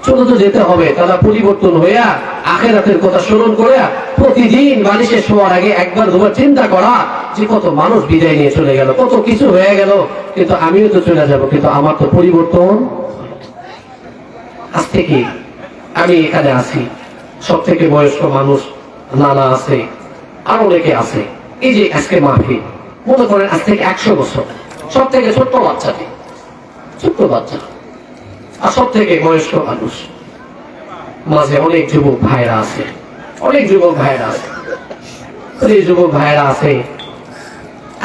চলে তো যেতে হবে, তারা পরিবর্তন হইয়া আখিরাতের কথা স্মরণ করে প্রতিদিন বালিশে শোয়ার আগে একবার দুবার চিন্তা করা যে কত মানুষ বিদায় নিয়ে চলে গেল, কত কিছু হয়ে গেল, কিন্তু আমিও তো চলে যাব, কিন্তু আমার তো পরিবর্তন। আজ থেকে আমি এখানে আছি, সব থেকে বয়স্ক মানুষ নানা আছে, আরো অনেকে আছে। এই যে আজকে মাহফিল, মনে করেন আজ থেকে 100 বছর, সব থেকে ছোট্ট বাচ্চাটি, ছোট্ট বাচ্চা, আর সব থেকে বয়স্ক মানুষ, মাঝে অনেক যুবক ভাইরা আছে, অনেক যুবক ভাইরা আছে। এই যুবক ভাইরা আছে,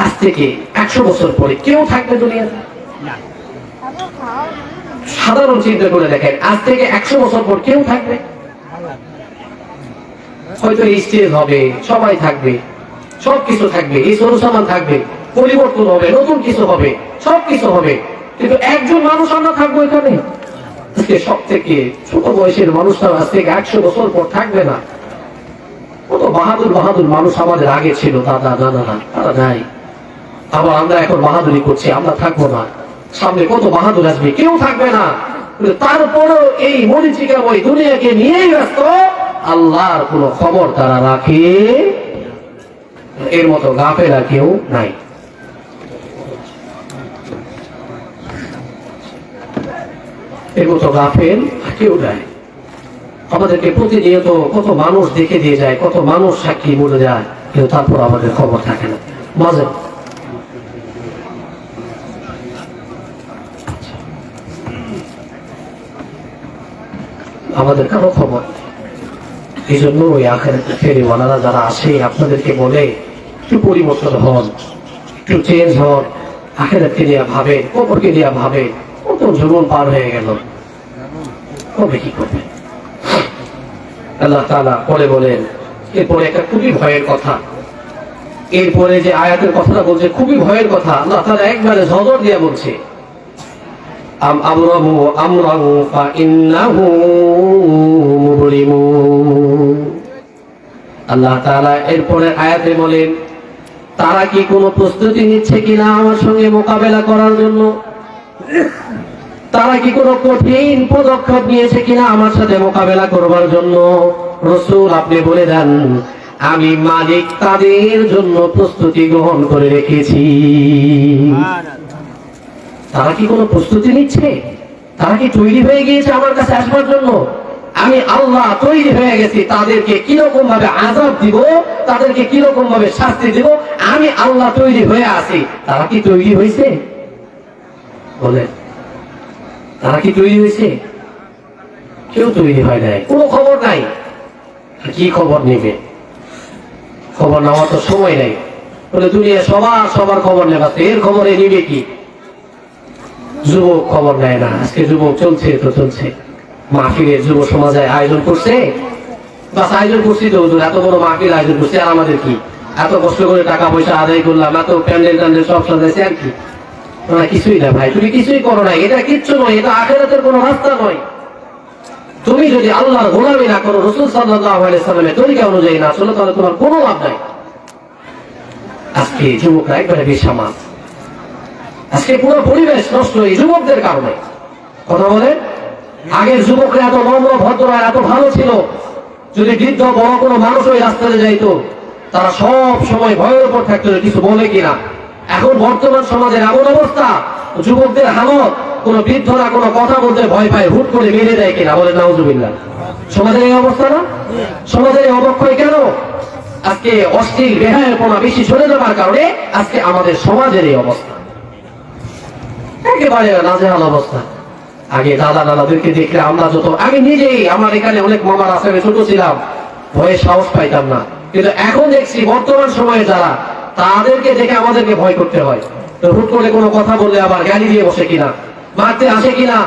আজ থেকে 100 বছর পরে কেউ থাকবে দুনিয়াতে? সাধারণ চিন্তা করে দেখেন, আজ থেকে 100 বছর পর কেউ থাকবে? হয়তো স্টেজ হবে, সবাই থাকবে, সবকিছু থাকবে, এই সরুসামান থাকবে, পরিবর্তন হবে, নতুন কিছু হবে, সবকিছু হবে, কিন্তু একজন মানুষ আমরা থাকবো এখানে? সব থেকে ছোট বয়সের মানুষরা আজ থেকে 100 বছর পর থাকবে না। কত বাহাদুর বাহাদুর মানুষ আমাদের আগে ছিল, দাদা নানারা, তারা নাই। আবার আমরা এখন বাহাদুরি করছি, আমরা থাকবো না। সামনে কত বাহাদুর আসবে, কেউ থাকবে না। তারপরও এই মরিচিকাময় দুনিয়াকে নিয়েই ব্যস্ত, আল্লাহর কোন খবর তারা রাখে? এর মতো গাফেলা কেউ নাই। এর মতো গাফেল কেউ নাই। আমাদেরকে প্রতিনিয়ত কত মানুষ দেখে দিয়ে যায়, কত মানুষ সাক্ষী বলে যায়, কিন্তু তারপর আমাদের খবর থাকে না। মাঝে আমাদের কারো খবর। এই জন্য ওই আখিরাতে ফেরিওয়ালারা যারা আসে, আপনাদেরকে বলে একটু পরিবর্তন হন, একটু চেঞ্জ হন, আখিরাতকে নিয়ে ভাবে, কবরকে নিয়ে ভাবে। কত জীবন পার হয়ে গেল, কবে কি করবে? আল্লাহ তাআলা পরে বলেন, এরপরে একটা খুবই ভয়ের কথা, এরপরে যে আয়াতের কথাটা বলছে খুবই ভয়ের কথা, আল্লাহ তাআলা একবারে জজর দিয়ে বলছে, আম আমরাহু আমরাহু ফাইন্নাহু মুবরিমুন। আল্লাহ তাআলা এরপরে আয়াতে বলেন, তারা কি কোনো প্রস্তুতি নিচ্ছে কিনা আমার সঙ্গে মোকাবেলা করার জন্য? তারা কি কোনো কঠিন পদক্ষেপ নিয়েছে কিনা আমার সাথে মোকাবেলা করবার জন্য? রাসূল আপনি বলে দেন, আমি মালিক তাদের জন্য প্রস্তুতি গ্রহণ করে রেখেছি। তারা কি কোনো প্রস্তুতি নিচ্ছে? তারা কি তৈরি হয়ে গিয়েছে আমার কাছে আসবার জন্য? আমি আল্লাহ তৈরি হয়ে গেছি, তাদেরকে কিরকম ভাবে আযাব দিব, তাদেরকে কিরকম ভাবে শাস্তি দিব, আমি আল্লাহ তৈরি হয়ে আছি। তারা কি তৈরি হয়েছে? বলেন, তারা কি তৈরি হয়েছে? কেউ তৈরি হয় নাই, কোনো খবর নাই। কি খবর নেবে? খবর নেওয়ার তো সময় নাই। বলে দুনিয়া সবার খবর নেবাচ্ছে, এর খবরে নিবে কি? যুবক খবর নেয় না। আজকে যুবক চলছে তো চলছে, মাহফিলের যুব সমাজে আয়োজন করছে, বাস আয়োজন করছি তো, এত বড় মাহফিল আয়োজন করছে, আর আমাদের কি? এত কষ্ট করে টাকা পয়সা আদায় করলাম, এত প্যান্ডেল ট্যান্ডেল সব সাজাইছে, আর কি? তোমরা কিছুই না ভাই, তুমি কিছুই করো না, এটা কিচ্ছু নয়, এটা আখিরাতের কোনো রাস্তা নয়। তুমি যদি আল্লাহর গোলামি না করো, রাসূল সাল্লাল্লাহু আলাইহি সাল্লামের তরিকা অনুযায়ী না চলো, তাহলে তোমার কোনো লাভ নাই। আজকে যুবকরা একবারে বেসামাল, আজকে পুরো পরিবেশ নষ্ট এই যুবকদের কারণে। কথা বলেন, আগের যুবকরা এত নম্র ভদ্র এত ভালো ছিল, যদি বৃদ্ধ বড় কোনো মানুষ ওই রাস্তাতে যাইতো, তারা সব সময় ভয়ের উপর থাকতো কিছু বলে কিনা। এখন বর্তমান সমাজের এমন অবস্থা, যুবকদের হালত, কোন বৃদ্ধরা কোনো কথা বলতে ভয় পায়, হুট করে মেরে দেয় কিনা। বলে নাউজুবিল্লাহ। সমাজের এই অবস্থা না? সমাজের এই অবক্ষয় কেন? আজকে অশ্লীল বেহায়াপনা বেশি চলে যাবার কারণে আজকে আমাদের সমাজের এই অবস্থা, একেবারে নাজেহাল অবস্থা। আগে দাদা নানাদেরকে দেখলে আমরা আমি নিজেই, আমার এখানে অনেক মামার আছে, ছোট ছিলাম, ভয়ে সাহস পাইতাম না, কিন্তু এখন দেখছি বর্তমান সময়ে যারা, তাদেরকে দেখে আমাদেরকে ভয় করতে হয়। তো হুট করে কোনো কথা বললে আবার গালি দিয়ে বসে কিনা, মারতে আসে কিনা,